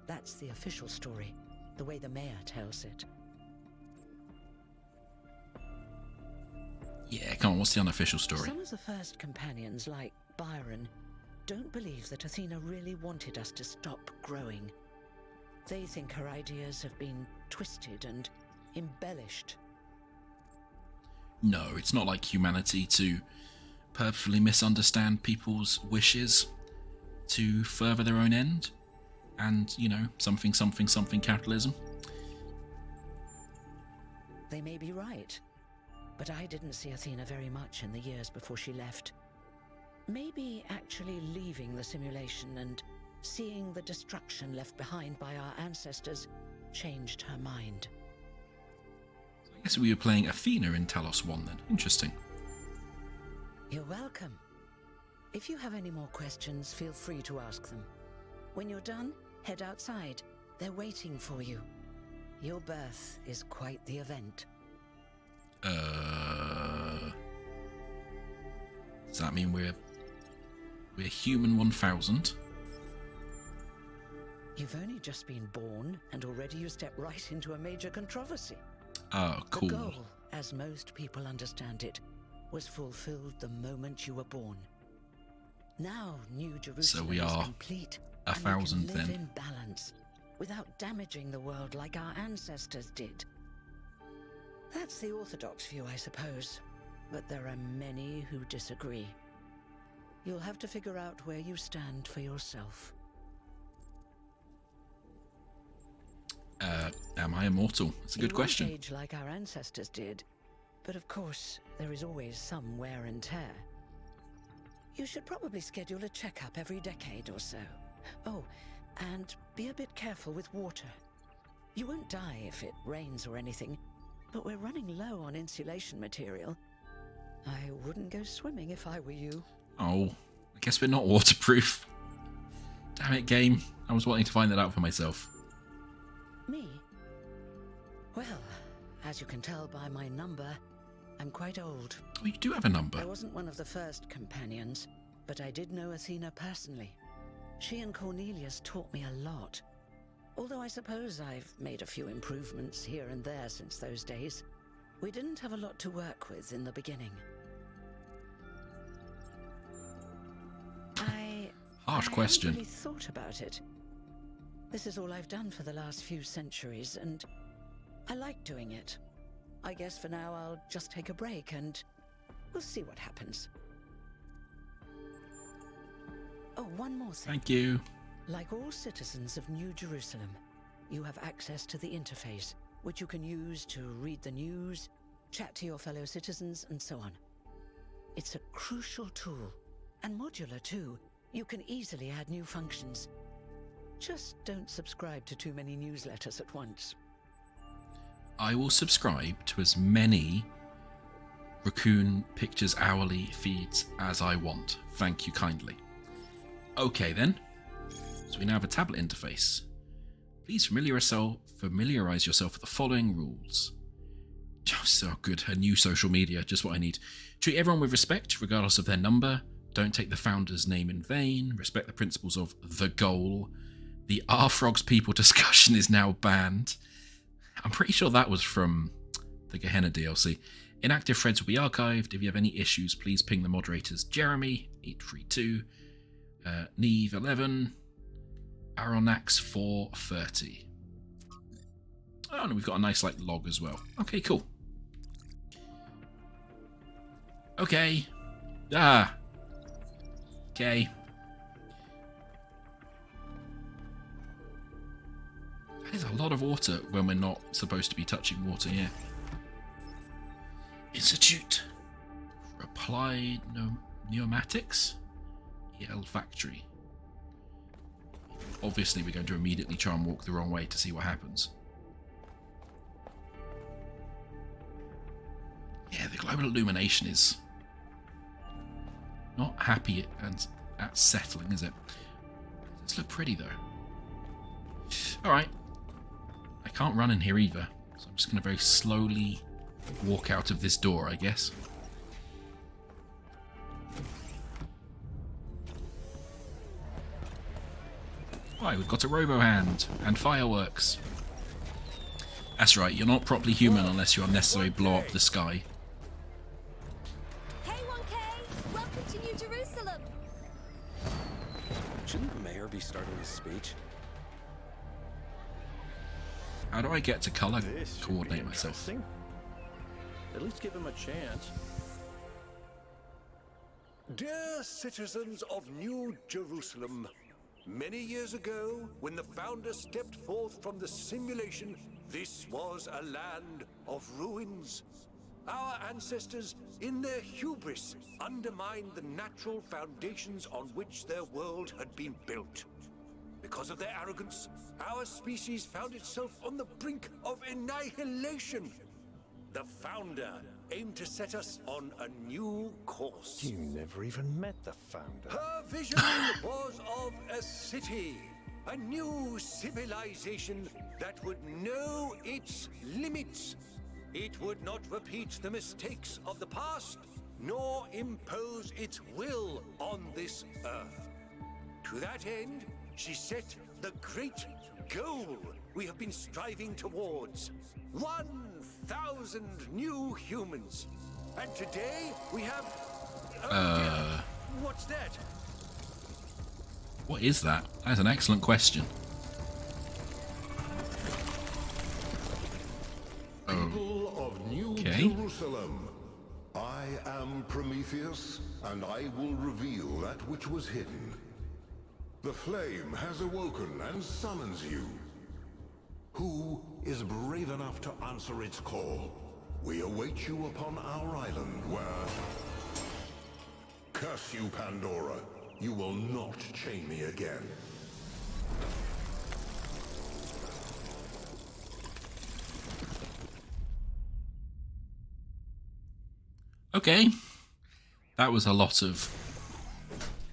that's the official story, the way the mayor tells it. Yeah, come on, what's the unofficial story? Some of the First Companions, like Byron, don't believe that Athena really wanted us to stop growing. They think her ideas have been twisted and embellished. No, it's not like humanity to purposefully misunderstand people's wishes to further their own end. And, you know, something capitalism. They may be right, but I didn't see Athena very much in the years before she left. Maybe actually leaving the simulation and seeing the destruction left behind by our ancestors changed her mind. I guess we were playing Athena in Talos 1 then. Interesting. You're welcome. If you have any more questions, feel free to ask them. When you're done, head outside. They're waiting for you. Your birth is quite the event. Does that mean we're human 1000? You've only just been born, and already you step right into a major controversy. Oh, cool. The goal, as most people understand it, was fulfilled the moment you were born. Now New Jerusalem we are is complete, 1,000 and we can live then. in balance, without damaging the world like our ancestors did. That's the orthodox view, I suppose, but there are many who disagree. You'll have to figure out where you stand for yourself. Am I immortal? It's a good You won't question. age like our ancestors did, but of course, there is always some wear and tear. You should probably schedule a checkup every decade or so. Oh, and be a bit careful with water. You won't die if it rains or anything, but we're running low on insulation material. I wouldn't go swimming if I were you. Oh, I guess we're not waterproof. Damn it, game. I was wanting to find that out for myself. Me? Well, as you can tell by my number, I'm quite old. Oh, you do have a number. I wasn't one of the First Companions, but I did know Athena personally. She and Cornelius taught me a lot. Although I suppose I've made a few improvements here and there since those days. We didn't have a lot to work with in the beginning. Harsh I question. haven't really thought about it. This is all I've done for the last few centuries, and I like doing it. I guess for now I'll just take a break and we'll see what happens. Oh, one more thing. Thank you. Like all citizens of New Jerusalem, you have access to the interface, which you can use to read the news, chat to your fellow citizens, and so on. It's a crucial tool, and modular too. You can easily add new functions. Just don't subscribe to too many newsletters at once. I will subscribe to as many Raccoon Pictures hourly feeds as I want. Thank you kindly. Okay then. So we now have a tablet interface. Please familiarize yourself with the following rules. So good, a new social media, just what I need. Treat everyone with respect, regardless of their number. Don't take the founder's name in vain. Respect the principles of the goal. The R-Frogs people discussion is now banned. I'm pretty sure that was from the Gehenna DLC. Inactive threads will be archived. If you have any issues, please ping the moderators Jeremy, 832, Neve, 11, Aronax, 430. Oh, and we've got a nice log as well. Okay, cool. Okay. Okay. That is a lot of water when we're not supposed to be touching water, yeah. Institute for Applied Pneumatics? EL Factory. Obviously, we're going to immediately try and walk the wrong way to see what happens. Yeah, the global illumination is not happy and at settling, is it? It does look pretty, though. Alright. I can't run in here either, so I'm just going to very slowly walk out of this door, I guess. Right, we've got a robo-hand and fireworks. That's right, you're not properly human unless you unnecessarily blow up the sky. Hey 1K! Welcome to New Jerusalem! Shouldn't the mayor be starting his speech? How do I get to colour coordinate myself? At least give him a chance. Dear citizens of New Jerusalem, many years ago, when the founder stepped forth from the simulation, this was a land of ruins. Our ancestors, in their hubris, undermined the natural foundations on which their world had been built. Because of their arrogance, our species found itself on the brink of annihilation. The founder aimed to set us on a new course. You never even met the founder. Her vision was of a city, a new civilization that would know its limits. It would not repeat the mistakes of the past, nor impose its will on this earth. To that end, she set the great goal we have been striving towards. 1,000 new humans. And today we have... dear, what's that? What is that? That's an excellent question. People of New Jerusalem, I am Prometheus, and I will reveal that which was hidden. The flame has awoken and summons you. Who is brave enough to answer its call? We await you upon our island where... Curse you, Pandora. You will not chain me again. Okay. That was a lot of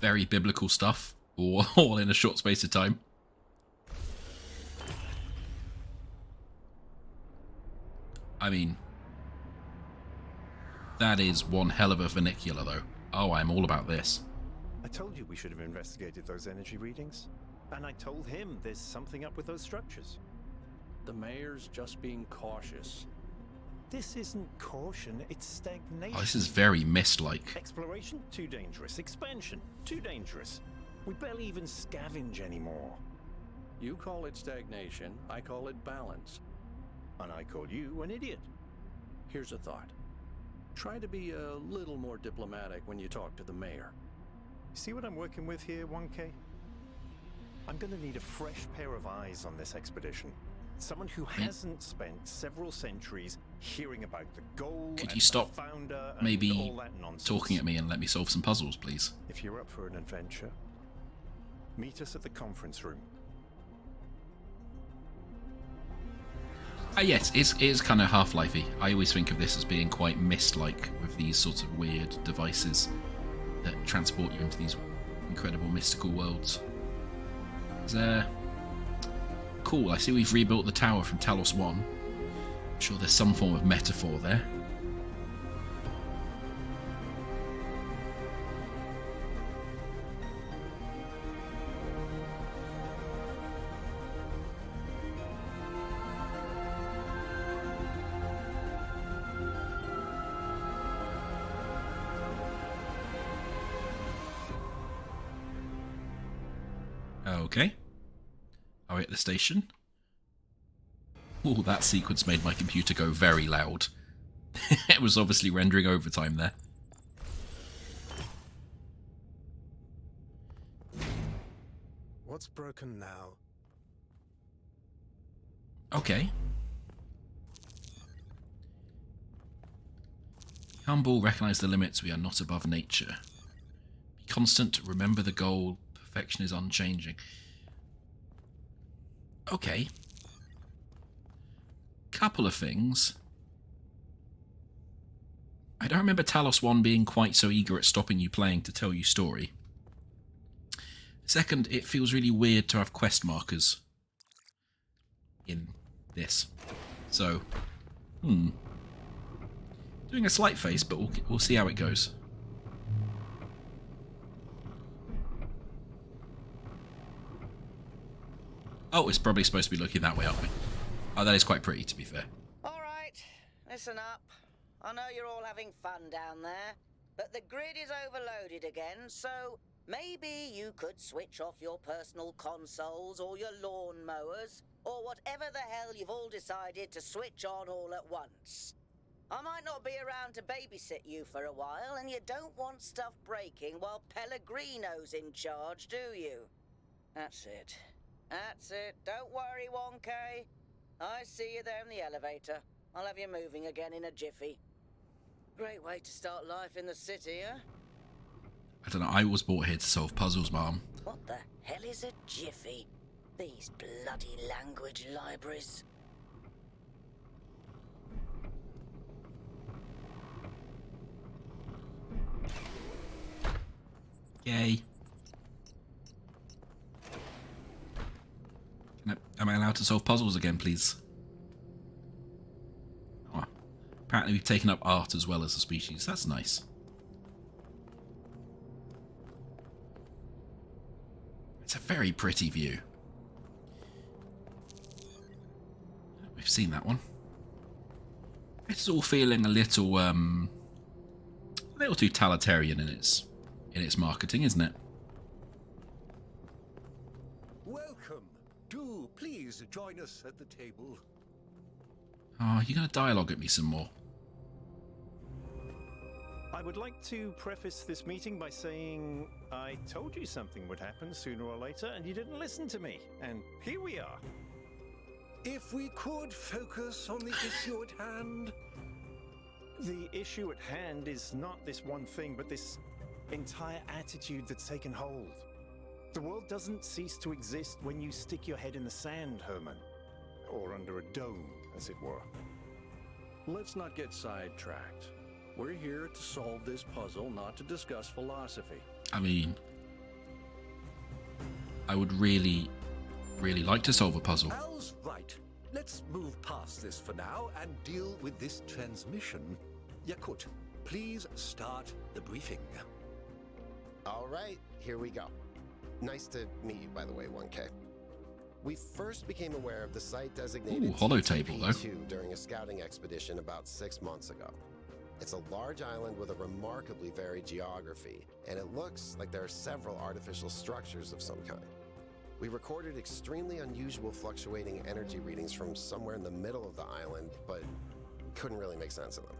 very biblical stuff, all in a short space of time. I mean, that is one hell of a vernacular, though. Oh, I'm all about this. I told you we should have investigated those energy readings. And I told him there's something up with those structures. The mayor's just being cautious. This isn't caution, it's stagnation. Oh, this is very mist-like. Exploration? Too dangerous. Expansion? Too dangerous. We barely even scavenge anymore. You call it stagnation, I call it balance. And I call you an idiot. Here's a thought. Try to be a little more diplomatic when you talk to the mayor. See what I'm working with here, 1K? I'm gonna need a fresh pair of eyes on this expedition. Someone who hasn't spent several centuries hearing about the goal. Could and you stop the founder and maybe all that nonsense. talking at me and let me solve some puzzles, please? If you're up for an adventure, meet us at the conference room. Yes, it is kind of Half-Life-y. I always think of this as being quite Myst-like, with these sorts of weird devices that transport you into these incredible mystical worlds. Cool, I see we've rebuilt the tower from Talos 1. I'm sure there's some form of metaphor there. Okay. Are we at the station? Oh, that sequence made my computer go very loud. It was obviously rendering overtime there. What's broken now? Okay. Humble, recognize the limits, we are not above nature. Be constant, remember the goal, perfection is unchanging. Okay. Couple of things. I don't remember Talos 1 being quite so eager at stopping you playing to tell you story. Second, it feels really weird to have quest markers in this. So, doing a slight face, but we'll see how it goes. Oh, it's probably supposed to be looking that way, aren't we? Oh, that is quite pretty, to be fair. All right, listen up. I know you're all having fun down there, but the grid is overloaded again, so maybe you could switch off your personal consoles or your lawn mowers, or whatever the hell you've all decided to switch on all at once. I might not be around to babysit you for a while, and you don't want stuff breaking while Pellegrino's in charge, do you? That's it. That's it. Don't worry, 1K. I see you there in the elevator. I'll have you moving again in a jiffy. Great way to start life in the city, huh? I don't know, I was brought here to solve puzzles, Mom. What the hell is a jiffy? These bloody language libraries. Yay. Am I allowed to solve puzzles again, please? Oh, apparently we've taken up art as well as a species. That's nice. It's a very pretty view. We've seen that one. It's all feeling a little too totalitarian in its marketing, isn't it? Welcome. Do please join us at the table. Oh, you're going to dialogue at me some more. I would like to preface this meeting by saying I told you something would happen sooner or later, and you didn't listen to me. And here we are. If we could focus on the issue at hand. The issue at hand is not this one thing, but this entire attitude that's taken hold. The world doesn't cease to exist when you stick your head in the sand, Herman. Or under a dome, as it were. Let's not get sidetracked. We're here to solve this puzzle, not to discuss philosophy. I mean, I would really, really like to solve a puzzle. Al's right. Let's move past this for now and deal with this transmission. Yakut, please start the briefing. All right, here we go. Nice to meet you, by the way, 1K. We first became aware of the site designated holo table, though. TTP2 during a scouting expedition about 6 months ago. It's a large island with a remarkably varied geography, and it looks like there are several artificial structures of some kind. We recorded extremely unusual fluctuating energy readings from somewhere in the middle of the island, but couldn't really make sense of them.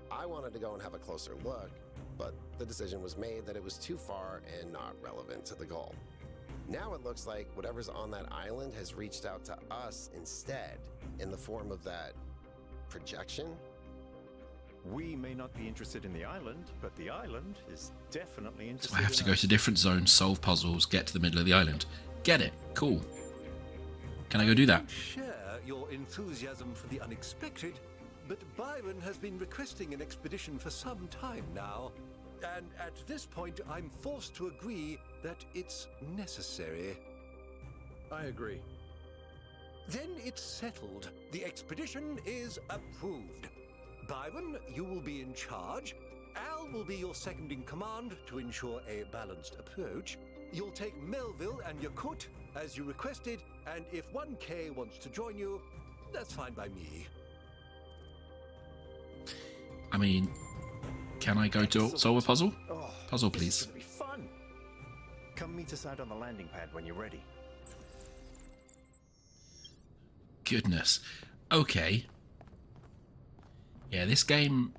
I wanted to go and have a closer look, but the decision was made that it was too far and not relevant to the goal. Now it looks like whatever's on that island has reached out to us instead, in the form of that projection. We may not be interested in the island, but the island is definitely interested So I have to in go us. to different zones, solve puzzles, get to the middle of the island. Get it. Cool. Can I go do that? Share your enthusiasm for the unexpected, but Byron has been requesting an expedition for some time now. And at this point, I'm forced to agree that it's necessary. I agree. Then it's settled. The expedition is approved. Byron, you will be in charge. Al will be your second in command to ensure a balanced approach. You'll take Melville and Yakut as you requested, and if 1K wants to join you, that's fine by me. I mean, can I go to solve a puzzle? Oh, Puzzle, this please. is gonna be fun. Come meet us out on the landing pad when you're ready. Goodness. Okay. Yeah, this game,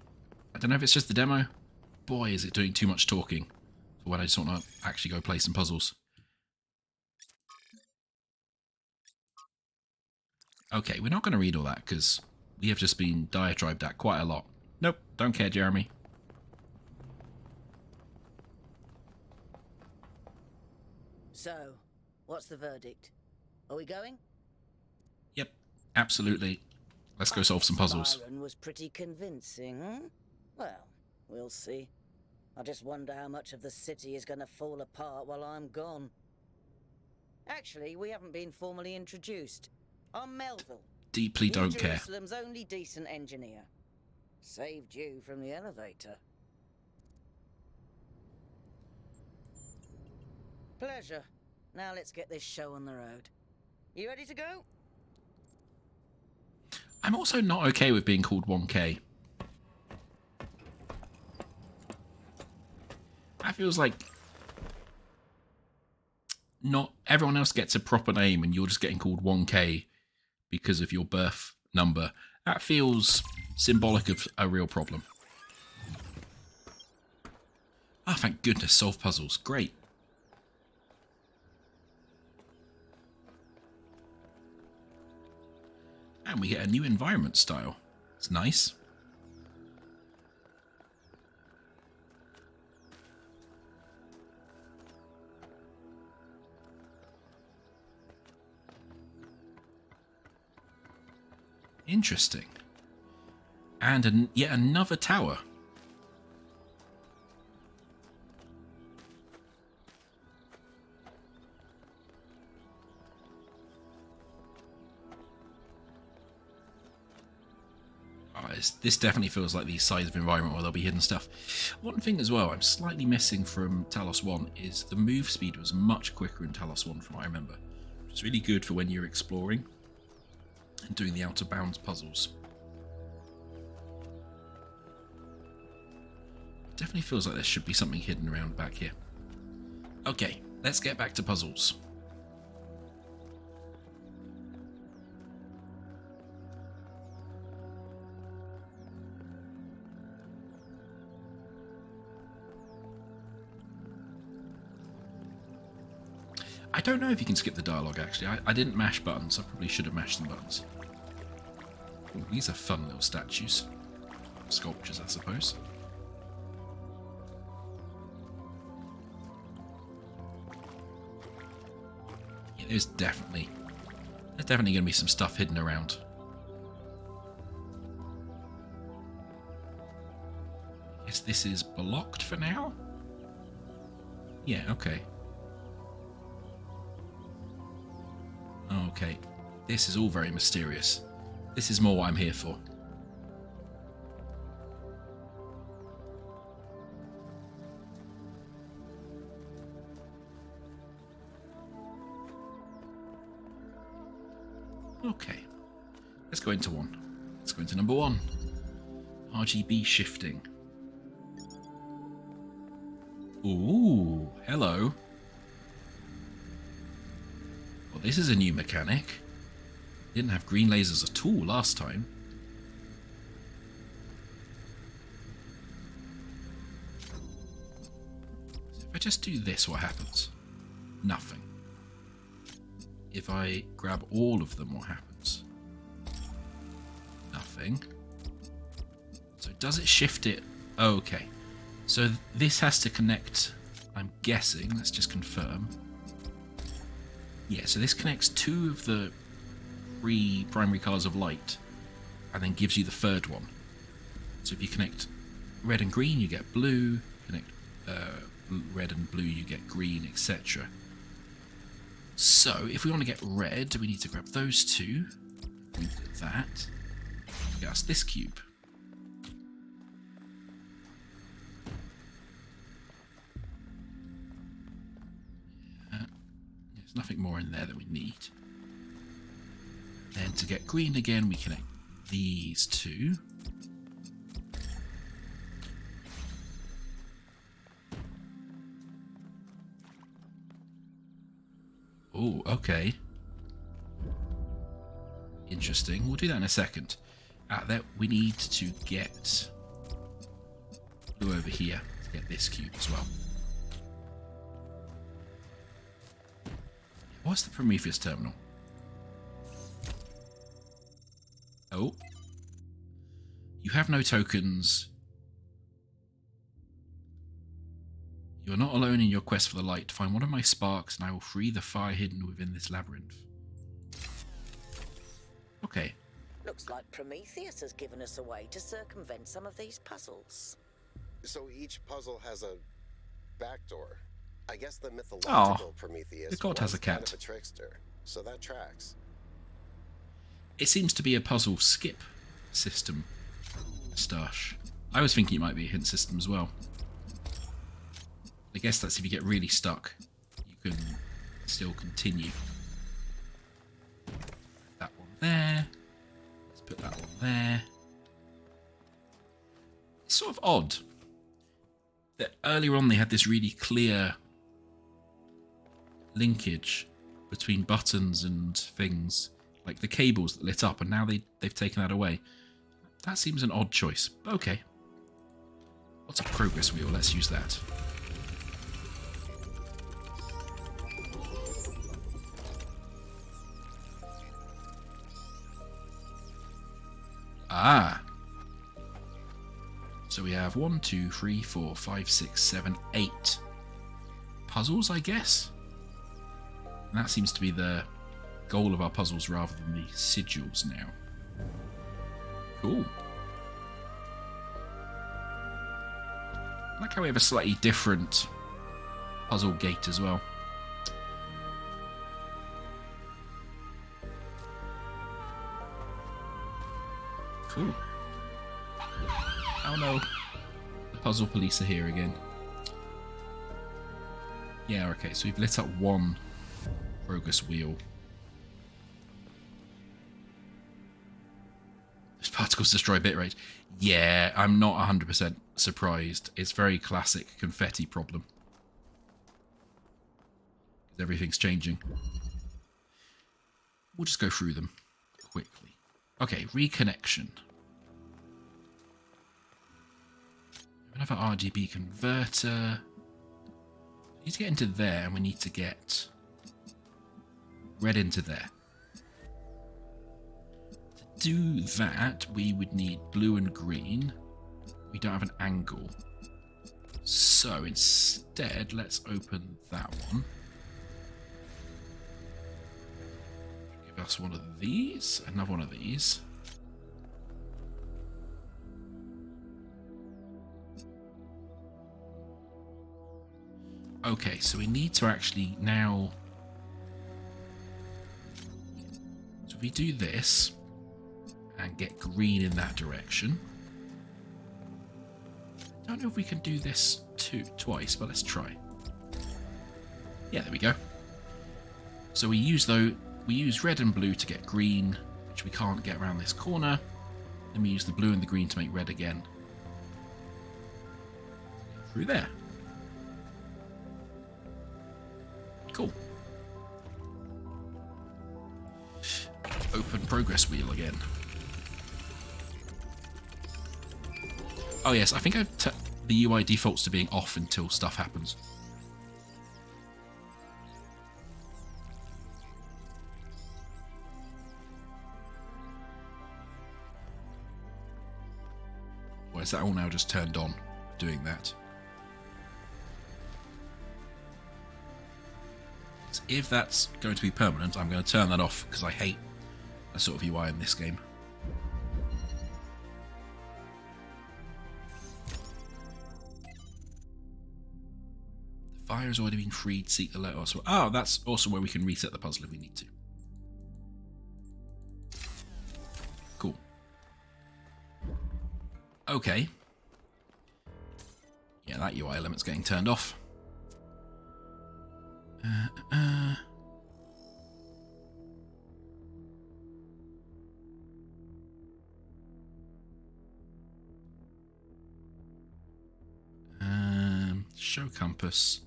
I don't know if it's just the demo. Boy, is it doing too much talking for when I just want to actually go play some puzzles. Okay, we're not going to read all that because we have just been diatribed at quite a lot. Nope, don't care, Jeremy. So, what's the verdict? Are we going? Yep, absolutely. Let's go solve some puzzles. Byron was pretty convincing, hmm? Well, we'll see. I just wonder how much of the city is going to fall apart while I'm gone. Actually, we haven't been formally introduced. I'm Melville. Deeply New don't care. Jerusalem's only decent engineer. Saved you from the elevator. Pleasure. Now let's get this show on the road. You ready to go? I'm also not okay with being called 1K. That feels like not everyone else gets a proper name and you're just getting called 1K because of your birth number. That feels symbolic of a real problem. Ah, thank goodness, solve puzzles. Great. And we get a new environment style. It's nice. Interesting. And yet another tower. This definitely feels like the size of environment where there'll be hidden stuff. One thing as well I'm slightly missing from Talos 1 is the move speed was much quicker in Talos 1 from what I remember. It's really good for when you're exploring and doing the outer bounds puzzles. It definitely feels like there should be something hidden around back here. Okay, let's get back to puzzles. I don't know if you can skip the dialogue, actually. I didn't mash buttons. I probably should have mashed some buttons. Ooh, these are fun little statues. Sculptures, I suppose. Yeah, there's definitely going to be some stuff hidden around. I guess this is blocked for now? Yeah, okay. Okay, this is all very mysterious. This is more what I'm here for. Okay, let's go into one. Let's go into number 1. RGB shifting. Ooh, hello. Well, this is a new mechanic. Didn't have green lasers at all last time. just do this, what happens? Nothing. If I grab all of them, what happens? Nothing. So does it shift it? Okay. So this has to connect, I'm guessing, let's just confirm. Yeah, so this connects 2 of the 3 primary colors of light and then gives you the third one. So if you connect red and green, you get blue. Connect red and blue, you get green, etc. So if we want to get red, we need to grab those 2. We do that. Get us this cube. There's nothing more in there that we need. Then to get green again, we connect these 2. Oh, okay. Interesting. We'll do that in a second. That we need to get blue over here to get this cube as well. What's the Prometheus terminal? Oh. You have no tokens. You are not alone in your quest for the light. Find one of my sparks and I will free the fire hidden within this labyrinth. Okay. Looks like Prometheus has given us a way to circumvent some of these puzzles. So each puzzle has a backdoor. I guess the mythological Prometheus the god has a cat. kind of a trickster, so that tracks. It seems to be a puzzle skip system, Stash. I was thinking it might be a hint system as well. I guess that's if you get really stuck, you can still continue. That one there. Let's put that one there. It's sort of odd that earlier on they had this really clear linkage between buttons and things, like the cables that lit up, and now they've taken that away. That seems an odd choice, but okay. What's a progress wheel? Let's use that. Ah. So we have 1, 2, 3, 4, 5, 6, 7, 8 puzzles, I guess. And that seems to be the goal of our puzzles rather than the sigils now. Cool. I like how we have a slightly different puzzle gate as well. Cool. Oh no. The puzzle police are here again. Yeah, okay, so we've lit up one progress wheel. Those particles destroy bitrate. Yeah, I'm not 100% surprised. It's very classic confetti problem. Everything's changing. We'll just go through them quickly. Okay, reconnection. Another RGB converter. We need to get into there, and we need to get red into there. To do that, we would need blue and green. We don't have an angle. So instead, let's open that one. Give us one of these, another one of these. Okay, so we need to actually now... So if we do this and get green in that direction. I don't know if we can do this twice, but let's try. Yeah, there we go. So we use red and blue to get green, which we can't get around this corner. Then we use the blue and the green to make red again. Through there. Cool. Open progress wheel again. Oh yes, I think the UI defaults to being off until stuff happens. is that all now just turned on doing that? So if that's going to be permanent, I'm going to turn that off because I hate that sort of UI in this game. The fire has already been freed. Seek the letter. Oh, that's also where we can reset the puzzle if we need to. Cool. Okay. Yeah, that UI element's getting turned off. Show compass.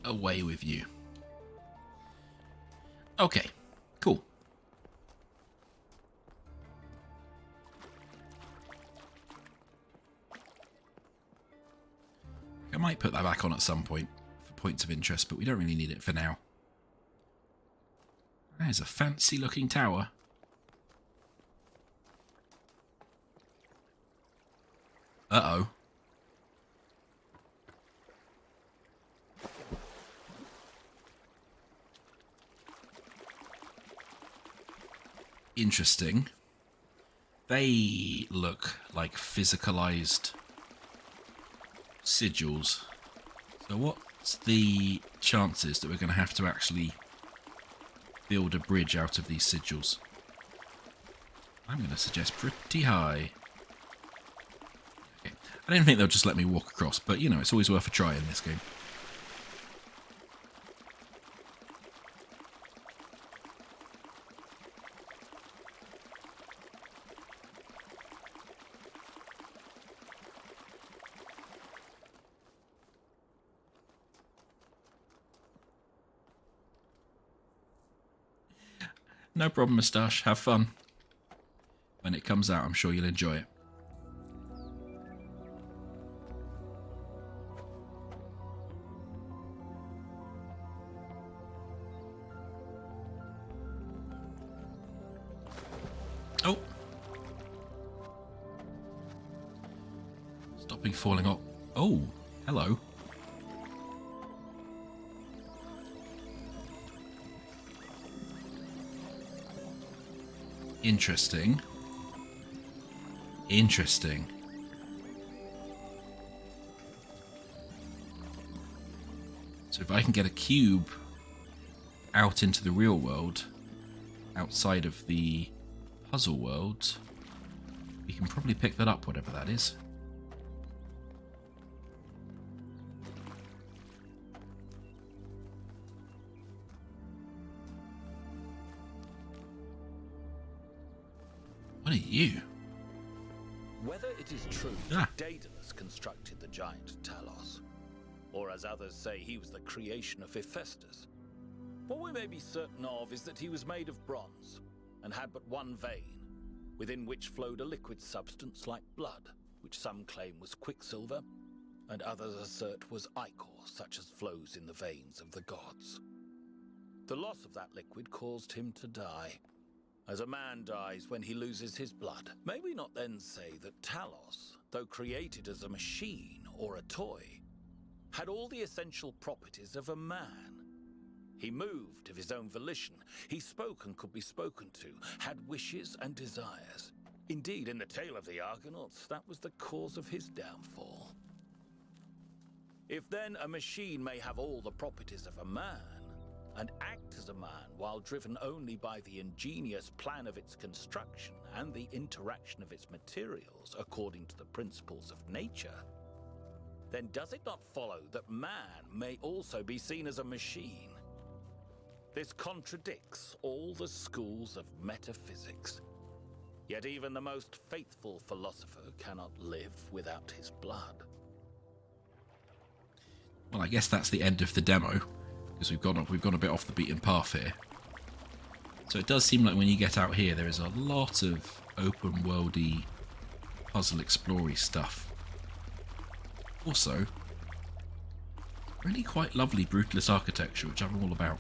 Away with you. Okay, cool. I might put that back on at some point for points of interest, but we don't really need it for now. There's a fancy looking tower. Uh-oh. Interesting. They look like physicalized sigils. So what's the chances that we're going to have to actually build a bridge out of these sigils? I'm going to suggest pretty high. Okay. I don't think they'll just let me walk across, but you know, it's always worth a try in this game. No problem, Moustache. Have fun. When it comes out, I'm sure you'll enjoy it. Oh. Stopping falling off. Oh, hello. Interesting. Interesting. So if I can get a cube out into the real world, outside of the puzzle world, we can probably pick that up, whatever that is. What are you? Whether it is true that Daedalus constructed the giant Talos, or as others say he was the creation of Hephaestus, what we may be certain of is that he was made of bronze and had but one vein, within which flowed a liquid substance like blood, which some claim was quicksilver, and others assert was ichor, such as flows in the veins of the gods. The loss of that liquid caused him to die, as a man dies when he loses his blood. May we not then say that Talos, though created as a machine or a toy, had all the essential properties of a man? He moved of his own volition, he spoke and could be spoken to, had wishes and desires. Indeed, in the tale of the Argonauts, that was the cause of his downfall. If then a machine may have all the properties of a man, and act as a man while driven only by the ingenious plan of its construction and the interaction of its materials according to the principles of nature, then does it not follow that man may also be seen as a machine? This contradicts all the schools of metaphysics. Yet even the most faithful philosopher cannot live without his blood. Well, I guess that's the end of the demo, because we've gone a bit off the beaten path here. So it does seem like when you get out here, there is a lot of open worldy puzzle explory stuff. Also, really quite lovely brutalist architecture, which I'm all about.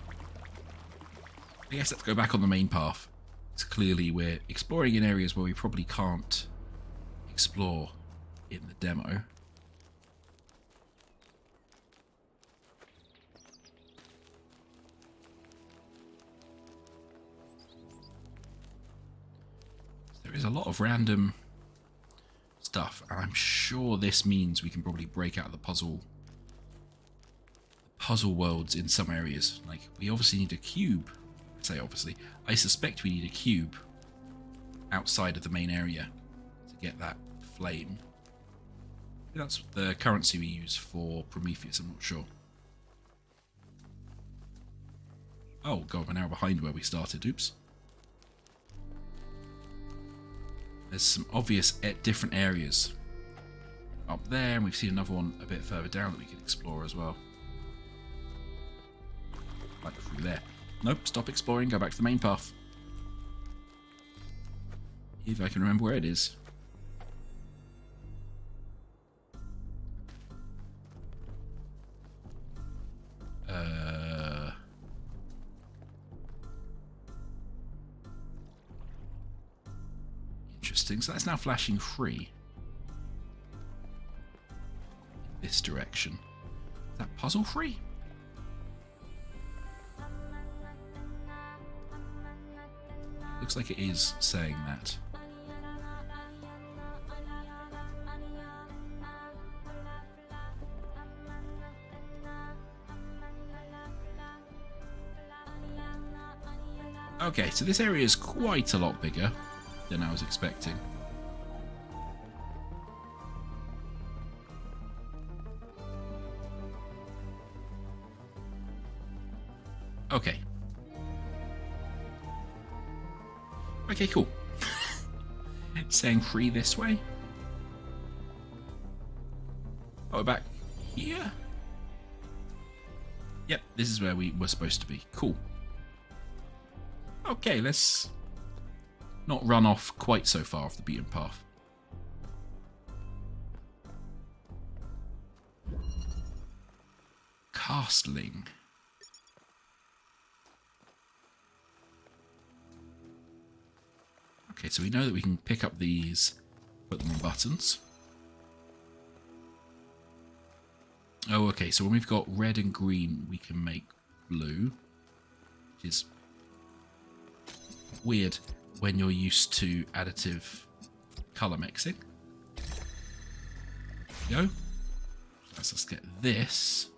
I guess let's go back on the main path. It's clearly we're exploring in areas where we probably can't explore in the demo. There is a lot of random stuff, and I'm sure this means we can probably break out the puzzle worlds in some areas. Like, we obviously need a cube. I say obviously. I suspect we need a cube outside of the main area to get that flame. That's the currency we use for Prometheus, I'm not sure. Oh god, we're now behind where we started. Oops. There's some obvious different areas up there, and we've seen another one a bit further down that we can explore as well. Like through there. Nope, stop exploring, go back to the main path. If I can remember where it is. Interesting, so that's now flashing free. In this direction. Is that puzzle free? Looks like it is saying that. Okay, so this area is quite a lot bigger than I was expecting. Okay. Okay, cool. Saying free this way. Oh, we're back here. Yep, this is where we were supposed to be. Cool. Okay, let's not run off quite so far off the beaten path. Castling. Okay, so we know that we can pick up these, put them on buttons. Oh, okay, so when we've got red and green, we can make blue, which is weird when you're used to additive colour mixing. There we go. Let's get this.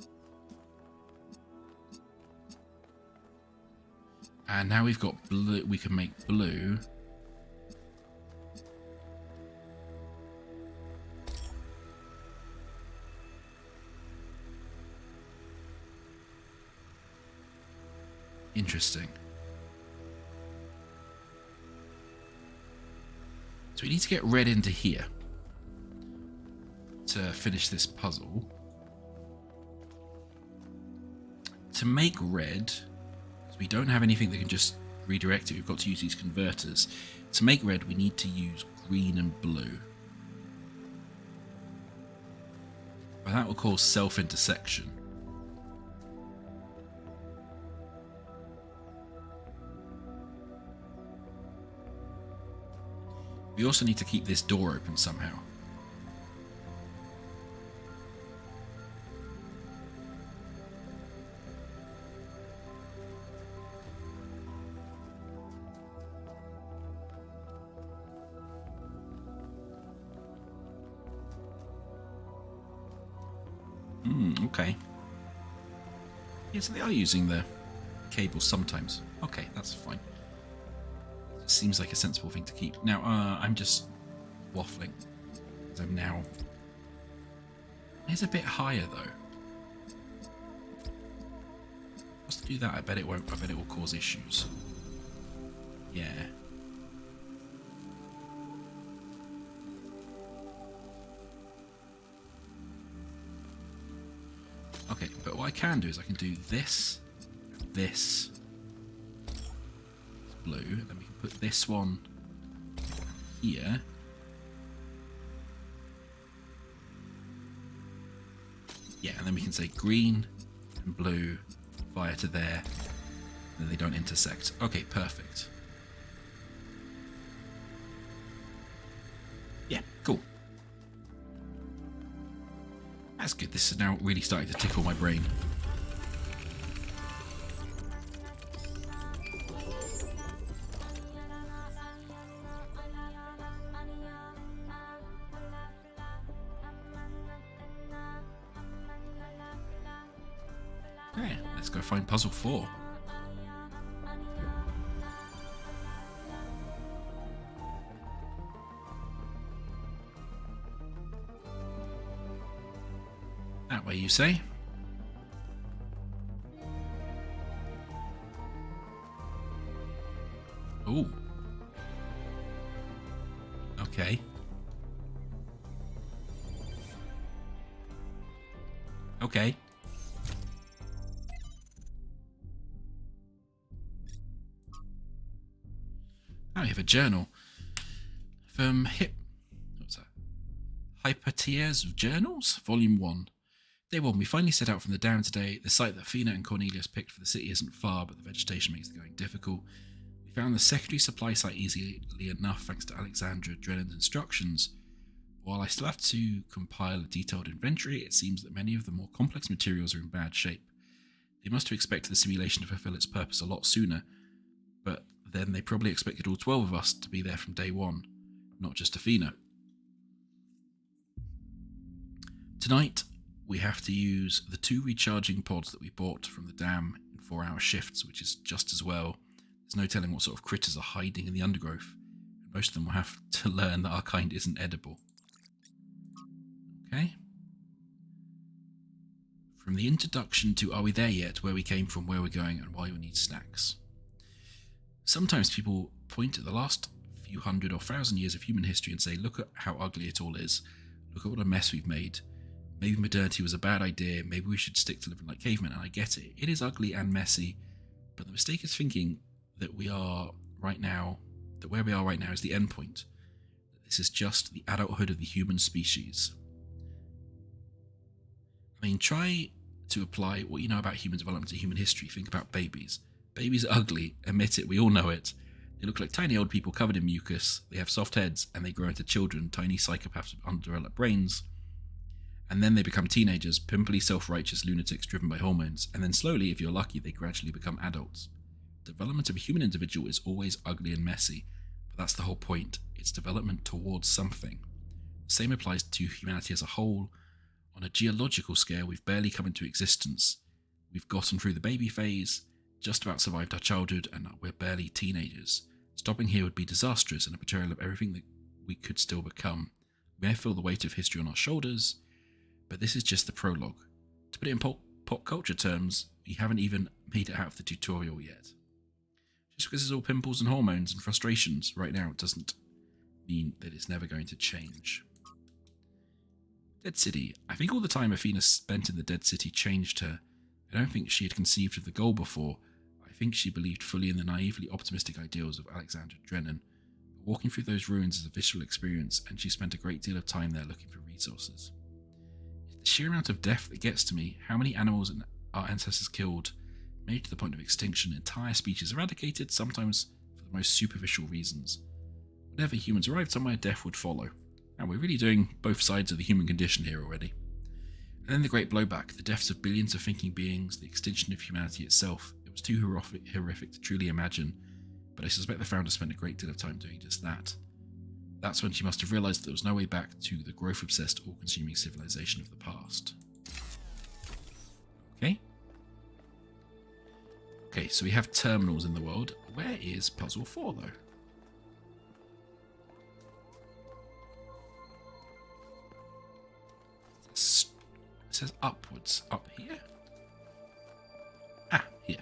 And now we've got blue, we can make blue. Interesting. So we need to get red into here to finish this puzzle. To make red, because we don't have anything that can just redirect it, we've got to use these converters. To make red, we need to use green and blue. But that will cause self-intersection. We also need to keep this door open somehow. Okay. Yeah, so they are using the cables sometimes. Okay, that's fine. Seems like a sensible thing to keep. Now, I'm just waffling. Because I'm now... It's a bit higher, though. Let's do that. I bet it won't. I bet it will cause issues. Yeah. Okay, but what I can do is I can do this, this, blue, and then we can put this one here. Yeah, and then we can say green and blue, fire to there, and they don't intersect. Okay, perfect. Yeah, cool. That's good. This is now really starting to tickle my brain. Okay, let's go find puzzle 4. That way, you say? Ooh. Okay. Okay. Now we have a journal from what's that? Hypatia's Journals, Volume 1. Day 1, we finally set out from the dam today. The site that Fina and Cornelius picked for the city isn't far, but the vegetation makes the going difficult. We found the secondary supply site easily enough thanks to Alexandra Drennan's instructions. While I still have to compile a detailed inventory, it seems that many of the more complex materials are in bad shape. They must have expected the simulation to fulfill its purpose a lot sooner, but then they probably expected all 12 of us to be there from day 1, not just Athena. Tonight, we have to use the 2 recharging pods that we bought from the dam in 4-hour shifts, which is just as well. There's no telling what sort of critters are hiding in the undergrowth. Most of them will have to learn that our kind isn't edible. Okay. From the introduction to Are We There Yet, where we came from, where we're going, and why we need snacks. Sometimes people point at the last few hundred or thousand years of human history and say, look at how ugly it all is. Look at what a mess we've made. Maybe modernity was a bad idea. Maybe we should stick to living like cavemen. And I get it. It is ugly and messy. But the mistake is thinking that where we are right now is the end point. This is just the adulthood of the human species. I mean, try to apply what you know about human development to human history. Think about babies. Babies are ugly. Admit it. We all know it. They look like tiny old people covered in mucus. They have soft heads and they grow into children, tiny psychopaths with undeveloped brains. And then they become teenagers, pimply self-righteous lunatics driven by hormones. And then slowly, if you're lucky, they gradually become adults. The development of a human individual is always ugly and messy. But that's the whole point. It's development towards something. The same applies to humanity as a whole. On a geological scale, we've barely come into existence. We've gotten through the baby phase, just about survived our childhood, and we're barely teenagers. Stopping here would be disastrous and a betrayal of everything that we could still become. We may feel the weight of history on our shoulders, but this is just the prologue. To put it in pop culture terms, we haven't even made it out of the tutorial yet. Just because it's all pimples and hormones and frustrations right now, it doesn't mean that it's never going to change. Dead City. I think all the time Athena spent in the Dead City changed her. I don't think she had conceived of the goal before. I think she believed fully in the naively optimistic ideals of Alexandra Drennan. But walking through those ruins is a visual experience, and she spent a great deal of time there looking for resources. The sheer amount of death that gets to me, how many animals our ancestors killed, made to the point of extinction, entire species eradicated, sometimes for the most superficial reasons. Whenever humans arrived somewhere, death would follow. And we're really doing both sides of the human condition here already. And then the great blowback, the deaths of billions of thinking beings, the extinction of humanity itself. It was too horrific to truly imagine, but I suspect the founder spent a great deal of time doing just that. That's when she must have realised that there was no way back to the growth-obsessed, all-consuming civilization of the past. Okay. Okay, so we have terminals in the world. Where is puzzle 4, though? It says upwards. Up here? Ah, here.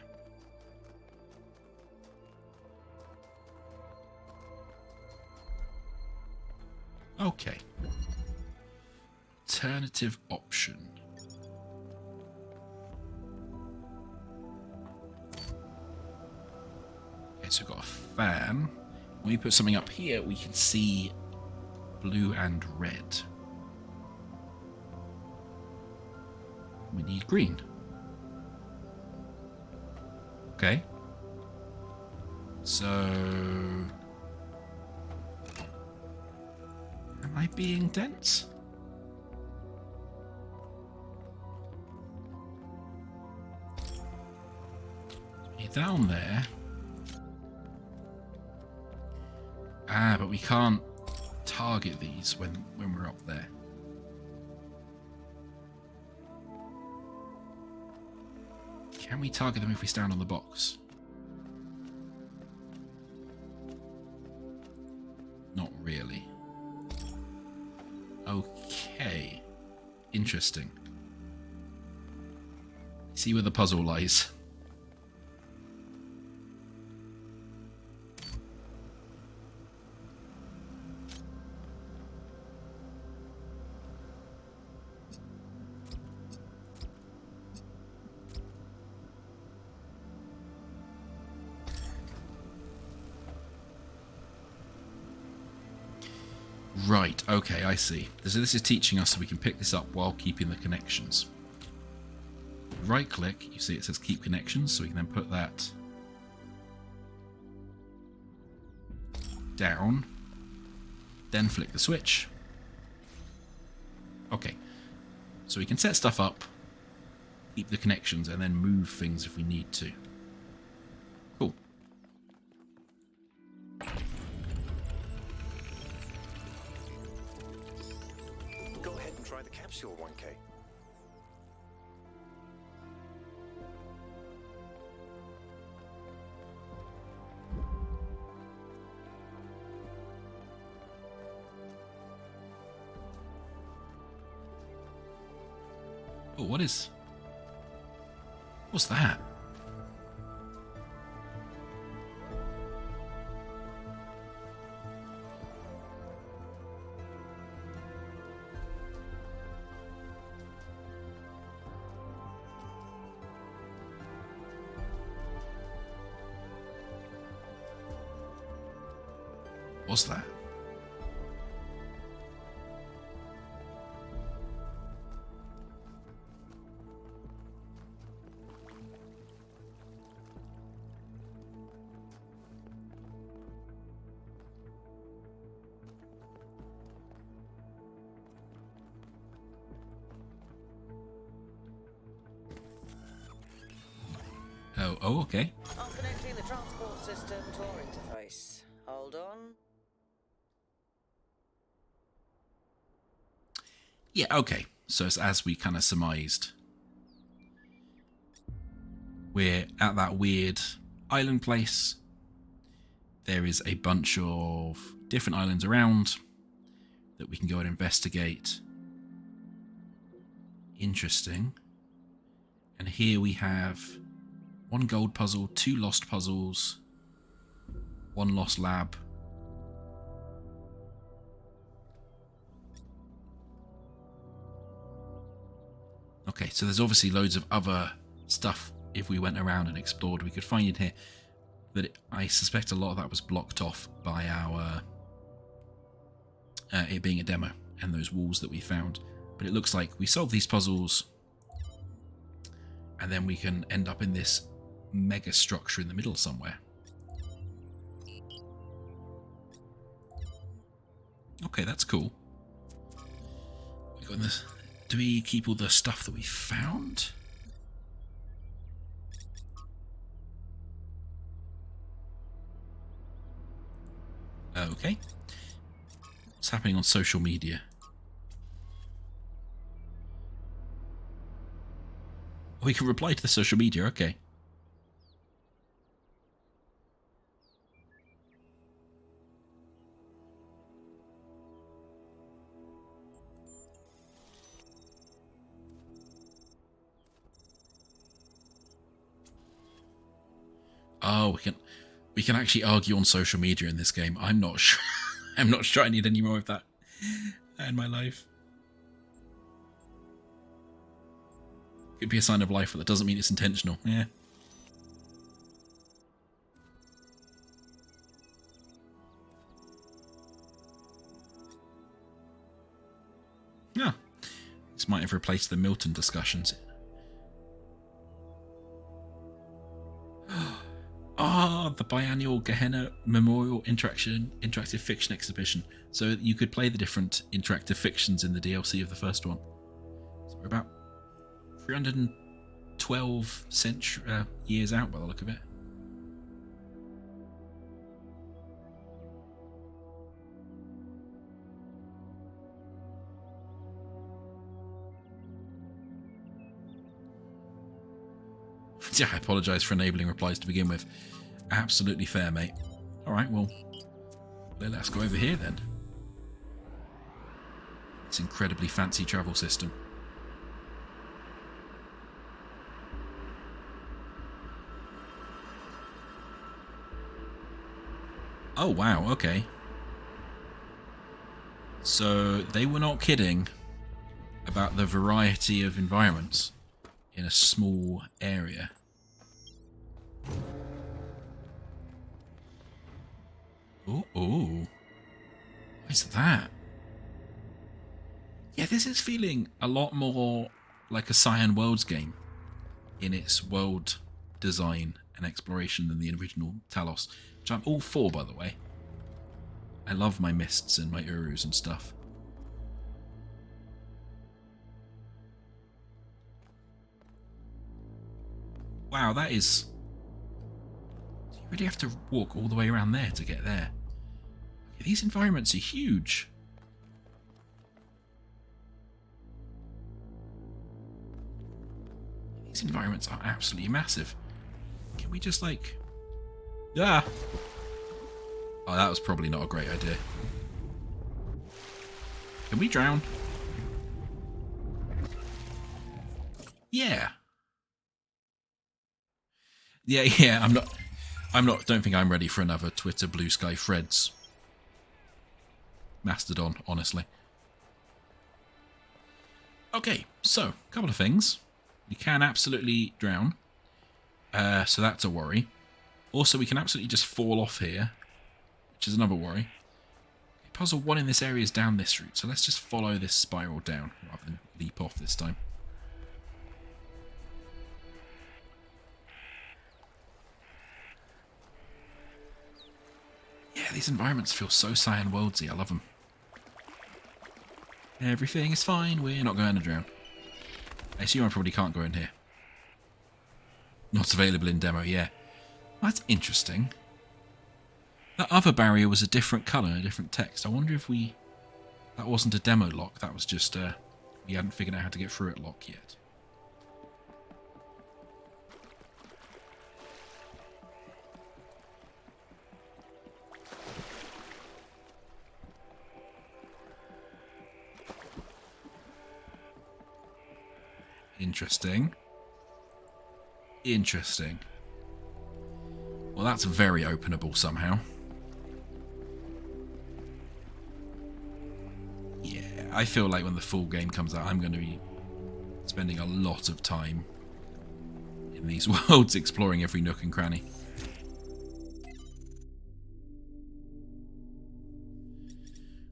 Okay. Alternative option. Okay, so we've got a fan. When we put something up here, we can see blue and red. We need green. Okay. So... Am I being dense? You're down there. Ah, but we can't target these when we're up there. Can we target them if we stand on the box? Not really. Okay. Interesting. See where the puzzle lies. Right, okay, I see. So this is teaching us so we can pick this up while keeping the connections. Right click, you see it says keep connections, so we can then put that down, then flick the switch. Okay, so we can set stuff up, keep the connections, and then move things if we need to. Cool. Go ahead and try the capsule, 1K. Oh, what's that? What's that? Oh, okay. I'm connecting the transport system to our interface. Hold on. Yeah, okay. So it's as we kind of surmised. We're at that weird island place. There is a bunch of different islands around that we can go and investigate. Interesting. And here we have 1 gold puzzle, 2 lost puzzles, 1 lost lab. Okay, so there's obviously loads of other stuff if we went around and explored we could find in here. But I suspect a lot of that was blocked off by our it being a demo and those walls that we found. But it looks like we solve these puzzles and then we can end up in this mega structure in the middle somewhere. Okay, that's cool. We got this. Do we keep all the stuff that we found? Okay. What's happening on social media? We can reply to the social media, okay. Oh, we can actually argue on social media in this game. I'm not sure. I'm not sure I need any more of that in my life. Could be a sign of life, but that doesn't mean it's intentional. Yeah. Yeah. This might have replaced the Milton discussions. Ah, the biannual Gehenna Memorial Interactive Fiction Exhibition, so you could play the different interactive fictions in the DLC of the first one. So we're about 312 years out by the look of it. Yeah, I apologise for enabling replies to begin with. Absolutely fair, mate. Alright, well, let's go over here then. This incredibly fancy travel system. Oh, wow, okay. So, they were not kidding about the variety of environments in a small area. Oh, what is that? Yeah, this is feeling a lot more like a Cyan Worlds game in its world design and exploration than the original Talos, which I'm all for, by the way. I love my mists and my urus and stuff. Wow, that is... You really have to walk all the way around there to get there. These environments are huge. These environments are absolutely massive. Can we just like... Ah! Oh, that was probably not a great idea. Can we drown? Yeah. Yeah, don't think I'm ready for another Twitter Blue Sky Threads Mastodon, honestly. Okay, so, a couple of things. You can absolutely drown. So that's a worry. Also, we can absolutely just fall off here, which is another worry. Puzzle 1 in this area is down this route, so let's just follow this spiral down rather than leap off this time. Yeah, these environments feel so Cyan Worldsy. I love them. Everything is fine. We're not going to drown. I assume I probably can't go in here. Not available in demo, yeah. That's interesting. That other barrier was a different colour, a different text. I wonder if that wasn't a demo lock. That was just we hadn't figured out how to get through it lock yet. Interesting. Interesting. Well, that's very openable somehow. Yeah, I feel like when the full game comes out, I'm going to be spending a lot of time in these worlds, exploring every nook and cranny.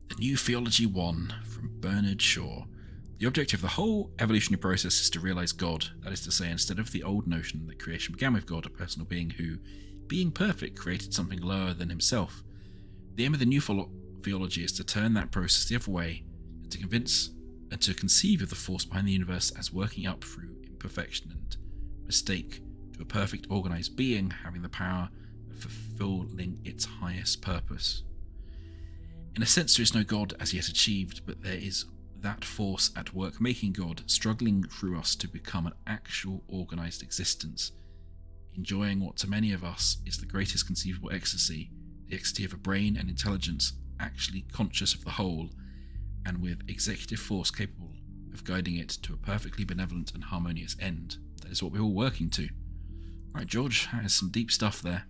The New Theology 1 from Bernard Shaw. The objective of the whole evolutionary process is to realize God. That is to say, instead of the old notion that creation began with God, a personal being who, being perfect, created something lower than himself. The aim of the new theology is to turn that process the other way, and to convince and to conceive of the force behind the universe as working up through imperfection and mistake to a perfect organized being having the power of fulfilling its highest purpose. In a sense, there is no God as yet achieved, but there is that force at work making God, struggling through us to become an actual organized existence, enjoying what to many of us is the greatest conceivable ecstasy, the ecstasy of a brain and intelligence actually conscious of the whole, and with executive force capable of guiding it to a perfectly benevolent and harmonious end. That is what we're all working to. Right, George, that is some deep stuff there.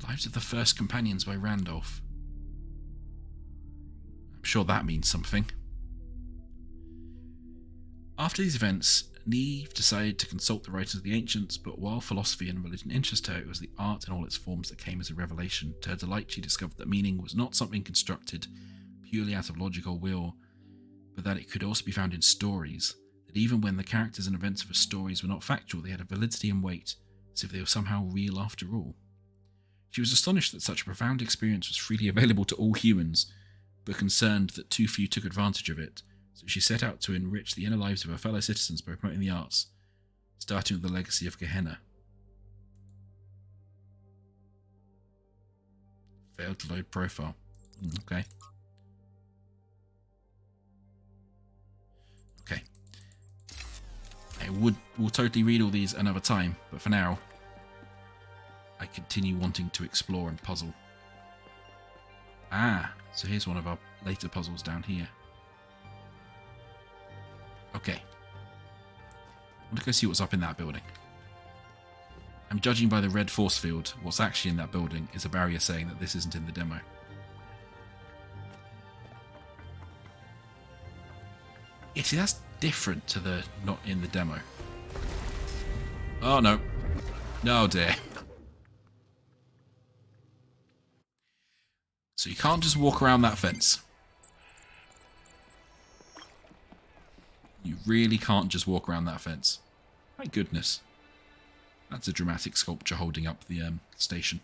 Lives of the First Companions by Randolph. I'm sure that means something. After these events, Neve decided to consult the writings of the ancients, but while philosophy and religion interested her, it was the art in all its forms that came as a revelation. To her delight, she discovered that meaning was not something constructed purely out of logic or will, but that it could also be found in stories, that even when the characters and events of her stories were not factual, they had a validity and weight, as if they were somehow real after all. She was astonished that such a profound experience was freely available to all humans, but concerned that too few took advantage of it, so she set out to enrich the inner lives of her fellow citizens by promoting the arts, starting with the legacy of Gehenna. Failed to load profile. Okay. Okay. We'll totally read all these another time, but for now, I continue wanting to explore and puzzle. Ah, so here's one of our later puzzles down here. Okay. I want to go see what's up in that building. I'm judging by the red force field, what's actually in that building is a barrier saying that this isn't in the demo. Yeah, see, that's different to the not in the demo. Oh, no. No, dear. So you can't just walk around that fence. You really can't just walk around that fence. My goodness. That's a dramatic sculpture holding up the station.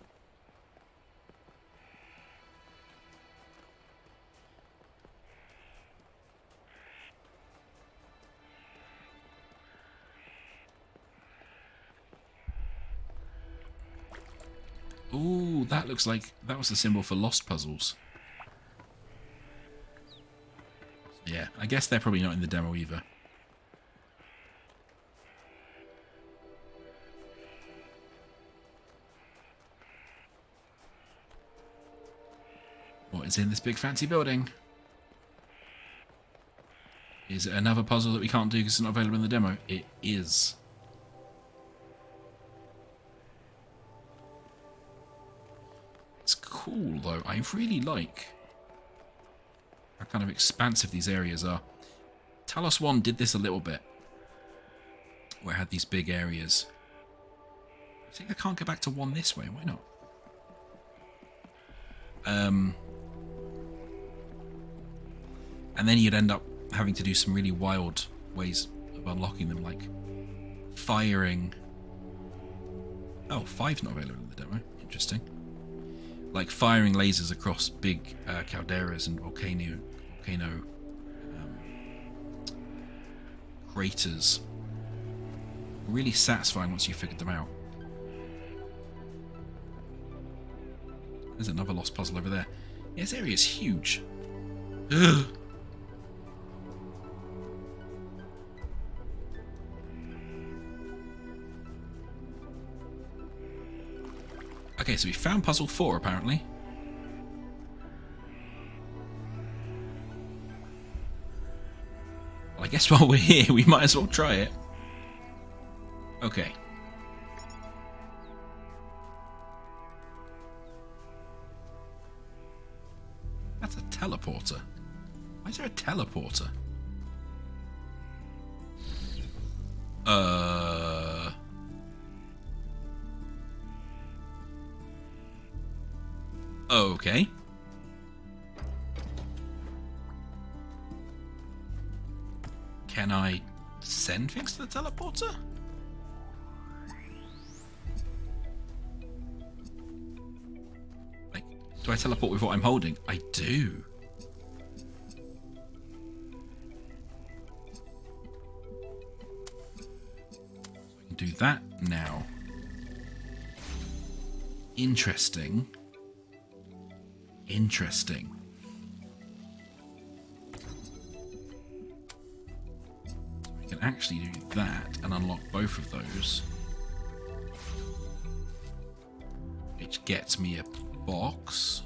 Ooh, that looks like that was the symbol for lost puzzles. Yeah, I guess they're probably not in the demo either. What is in this big fancy building? Is it another puzzle that we can't do because it's not available in the demo? It is. It's cool though. I really like how kind of expansive these areas are. Talos 1 did this a little bit, where it had these big areas. I think I can't go back to 1 this way. Why not? And then you'd end up having to do some really wild ways of unlocking them, like firing. Oh, 5's not available in the demo. Interesting. Like firing lasers across big calderas and volcano craters. Really satisfying once you figured them out. There's another lost puzzle over there. Yeah, this area is huge. Ugh. Okay, so we found puzzle 4 apparently. Well, I guess while we're here, we might as well try it. Okay. That's a teleporter. Why is there a teleporter? Okay. Can I send things to the teleporter? Like, do I teleport with what I'm holding? I do. So I can do that now. Interesting. Interesting. So we can actually do that and unlock both of those. Which gets me a box.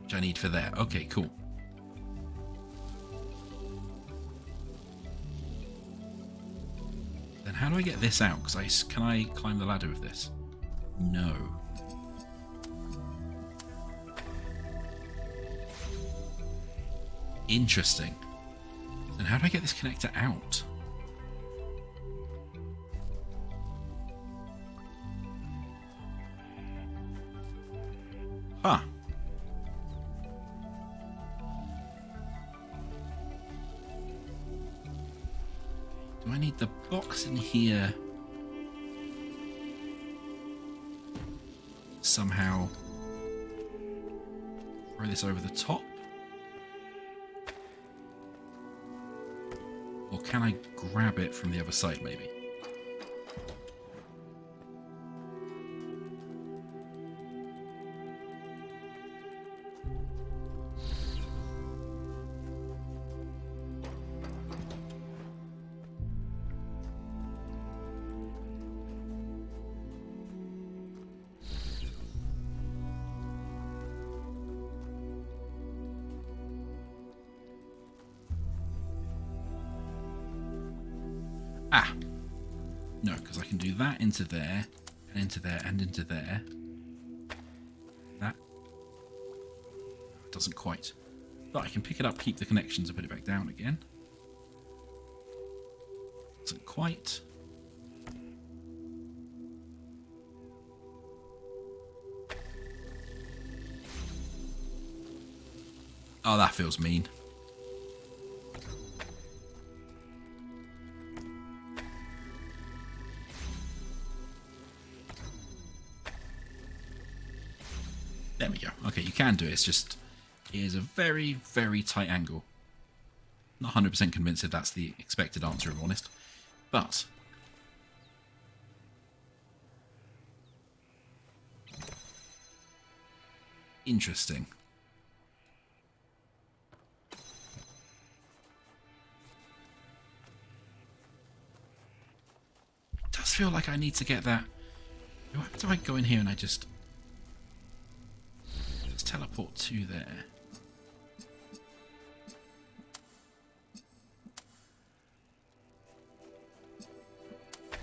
Which I need for there. Okay, cool. Then how do I get this out? Because can I climb the ladder with this? No. Interesting. And how do I get this connector out? Huh. Do I need the box in here? Somehow throw this over the top? Or can I grab it from the other side, maybe? Ah! No, because I can do that into there, and into there, and into there. That doesn't quite. But I can pick it up, keep the connections, and put it back down again. Doesn't quite. Oh, that feels mean. There we go. Okay, you can do it. It's just, it is a very, very tight angle. Not 100% convinced if that's the expected answer, if I'm honest. But interesting. It does feel like I need to get that. Do I go in here and I just teleport to there?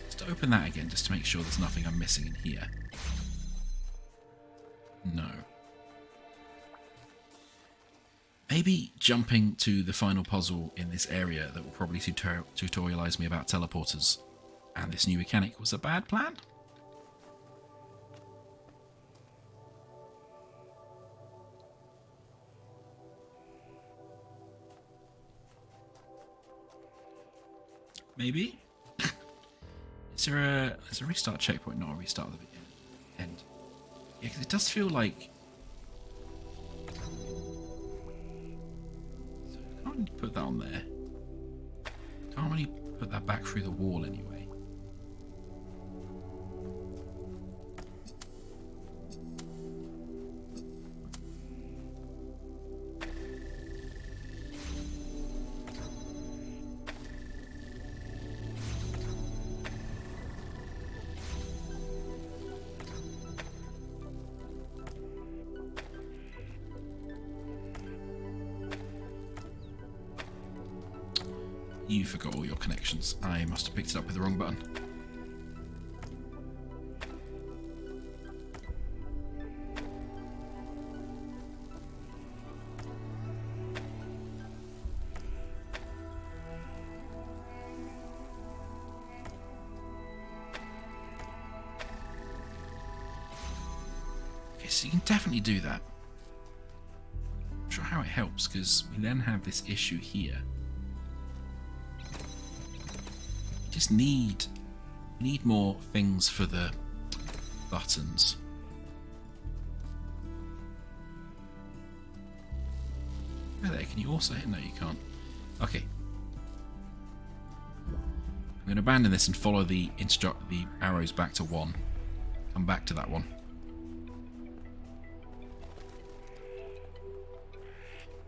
Just open that again, just to make sure there's nothing I'm missing in here. No. Maybe jumping to the final puzzle in this area that will probably tutorialize me about teleporters and this new mechanic was a bad plan? Maybe? Is there a restart checkpoint, not a restart of the end? Yeah, because it does feel like... So I can't really put that on there. Can't really put that back through the wall anyway. You forgot all your connections. I must have picked it up with the wrong button. Okay, so you can definitely do that. I'm not sure how it helps, because we then have this issue here. Just need more things for the buttons. Where there? Can you also hit? No, you can't. Okay. I'm going to abandon this and follow the arrows back to 1. Come back to that one.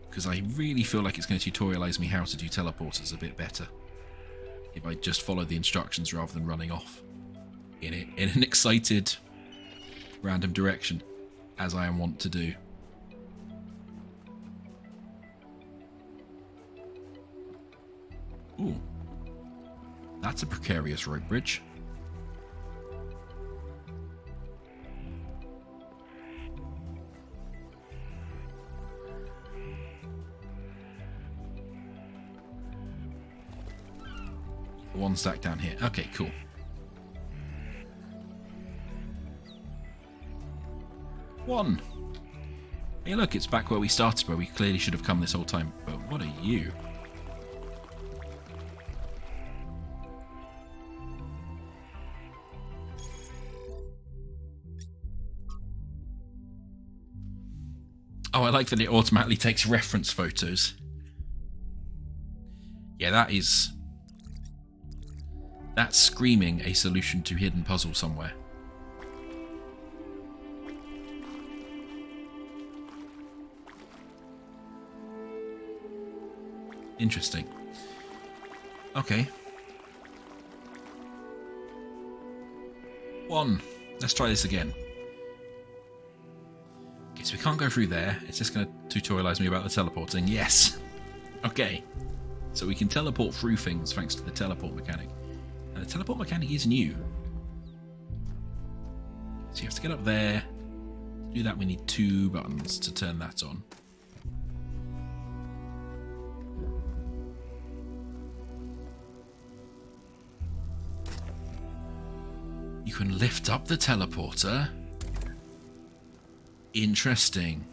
Because I really feel like it's going to tutorialize me how to do teleporters a bit better if I just follow the instructions rather than running off in an excited random direction, as I am wont to do. Ooh. That's a precarious rope bridge. One stack down here. Okay, cool. One. Hey, look, it's back where we started, where we clearly should have come this whole time. But what are you? Oh, I like that it automatically takes reference photos. Yeah, that's screaming a solution to hidden puzzle somewhere. Interesting. Okay. 1. Let's try this again. Okay, so we can't go through there. It's just going to tutorialize me about the teleporting. Yes. Okay. So we can teleport through things thanks to the teleport mechanic. And the teleport mechanic is new. So you have to get up there. To do that, we need 2 buttons to turn that on. You can lift up the teleporter. Interesting.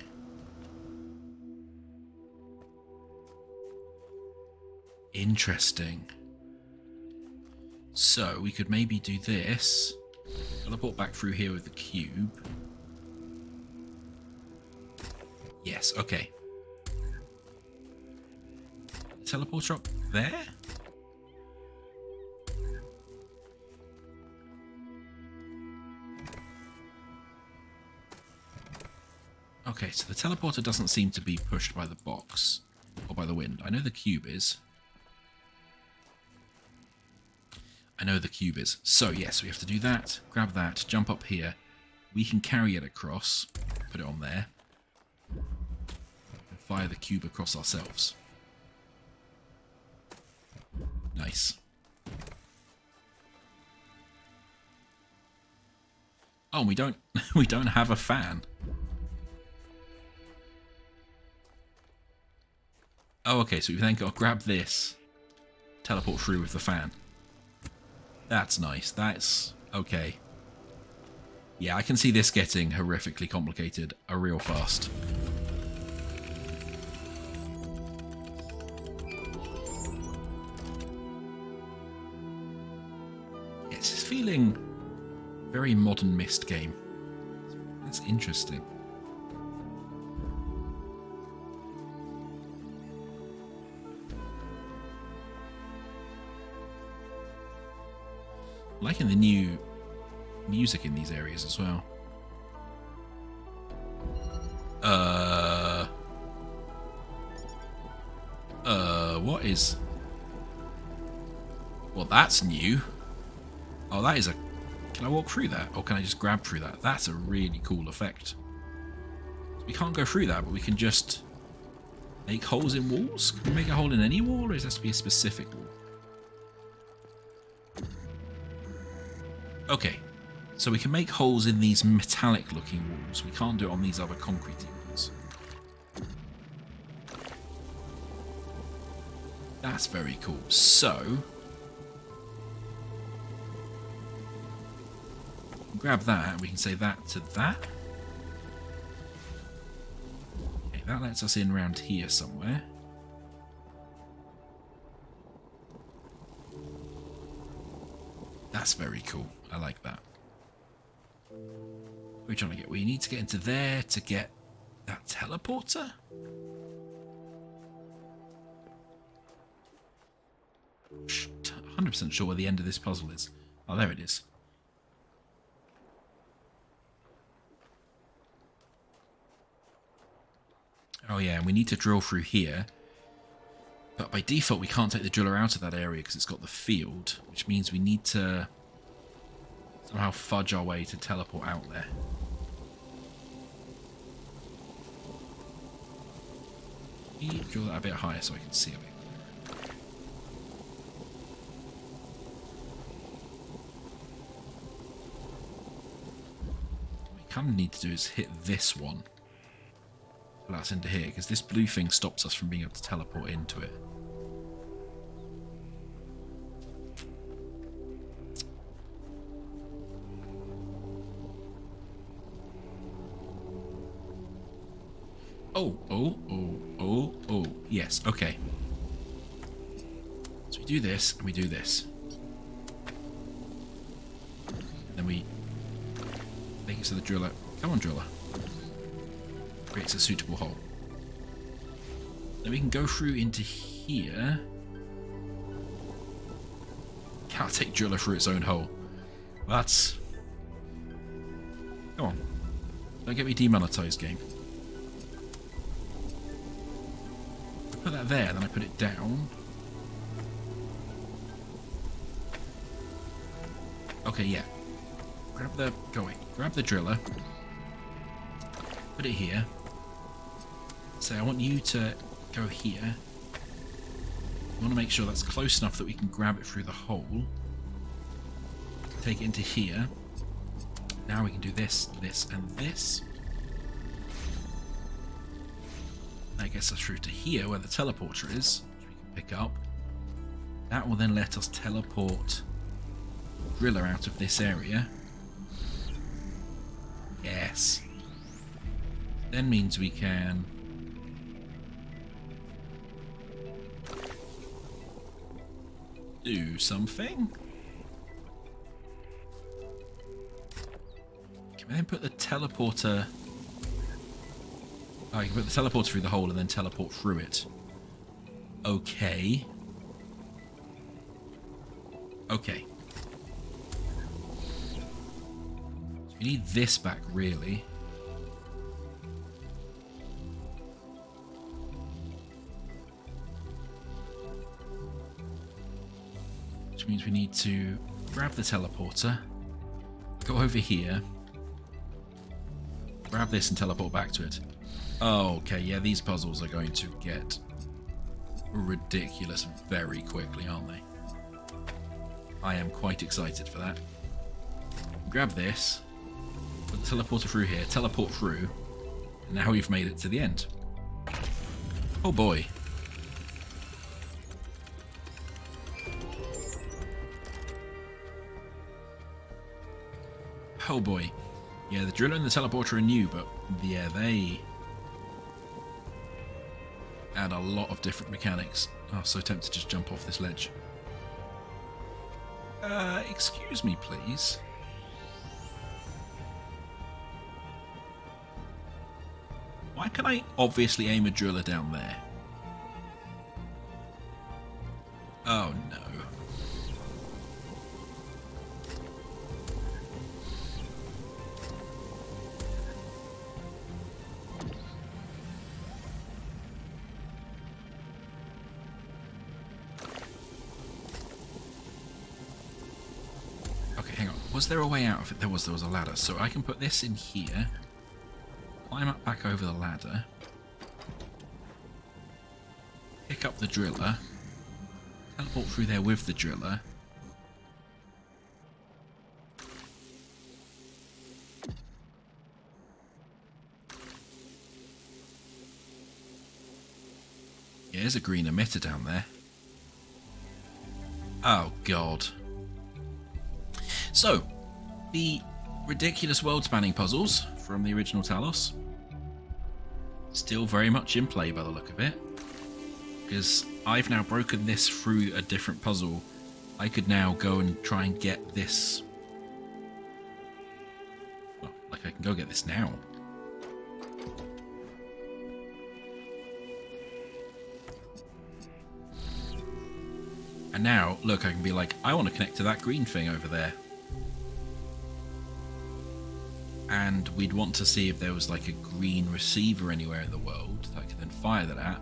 Interesting. So we could maybe do this. Teleport back through here with the cube. Yes, okay. Teleporter up there? Okay, so the teleporter doesn't seem to be pushed by the box or by the wind. I know the cube is. So yes, we have to do that, grab that, jump up here. We can carry it across, put it on there, and fire the cube across ourselves. Nice. Oh, we don't have a fan. Oh, okay, so we've then got to grab this, teleport through with the fan. That's nice. That's okay. Yeah, I can see this getting horrifically complicated real fast. It's feeling very modern Myst game. That's interesting. Liking the new music in these areas as well. What is... Well, that's new. Oh, that is a... Can I walk through that? Or can I just grab through that? That's a really cool effect. We can't go through that, but we can just make holes in walls? Can we make a hole in any wall, or does it have to be a specific wall? Okay, so we can make holes in these metallic looking walls. We can't do it on these other concretey ones. That's very cool. So, grab that, we can say that to that. Okay, that lets us in around here somewhere. That's very cool. I like that. What are we trying to get? We need to get into there to get that teleporter? 100% sure where the end of this puzzle is. Oh, there it is. Oh yeah, and we need to drill through here. But by default, we can't take the driller out of that area because it's got the field, which means we need to somehow fudge our way to teleport out there. Can you drill that a bit higher so I can see a bit? What we kind of need to do is hit this one. Pull us into here, because this blue thing stops us from being able to teleport into it. Oh. Yes, okay. So we do this, and we do this. Then we make it so the driller... Come on, driller. creates a suitable hole. Then we can go through into here. Can't take driller through its own hole. Well, that's... Come on. Don't get me demonetized, game. I put that there, then I put it down. Okay, yeah. Grab the... Go away. Grab the driller. Put it here. Say, I want you to go here. We want to make sure that's close enough that we can grab it through the hole. Take it into here. Now we can do this, this, and this. That gets us through to here where the teleporter is, which we can pick up. That will then let us teleport Driller out of this area. Yes. Then means we can do something. Can we then put the teleporter... Oh, you can put the teleporter through the hole and then teleport through it. Okay. Okay. So we need this back, really. Which means we need to grab the teleporter, go over here, grab this and teleport back to it. Oh, okay, yeah, these puzzles are going to get ridiculous very quickly, aren't they? I am quite excited for that. Grab this, put the teleporter through here, teleport through, and now we've made it to the end. Oh boy. Oh boy. Yeah, the driller and the teleporter are new, but yeah, they add a lot of different mechanics. Oh, so tempted to just jump off this ledge. Excuse me, please. Why can I obviously aim a driller down there? Oh no. Was there a way out of it? There was a ladder. So I can put this in here, climb up back over the ladder, pick up the driller, teleport through there with the driller. Yeah, there's a green emitter down there. Oh god. So, the ridiculous world-spanning puzzles from the original Talos, still very much in play by the look of it, because I've now broken this through a different puzzle. I could now go and try and get this, well, like I can go get this now. And now, look, I can be like, I want to connect to that green thing over there. And we'd want to see if there was like a green receiver anywhere in the world that I could then fire that at.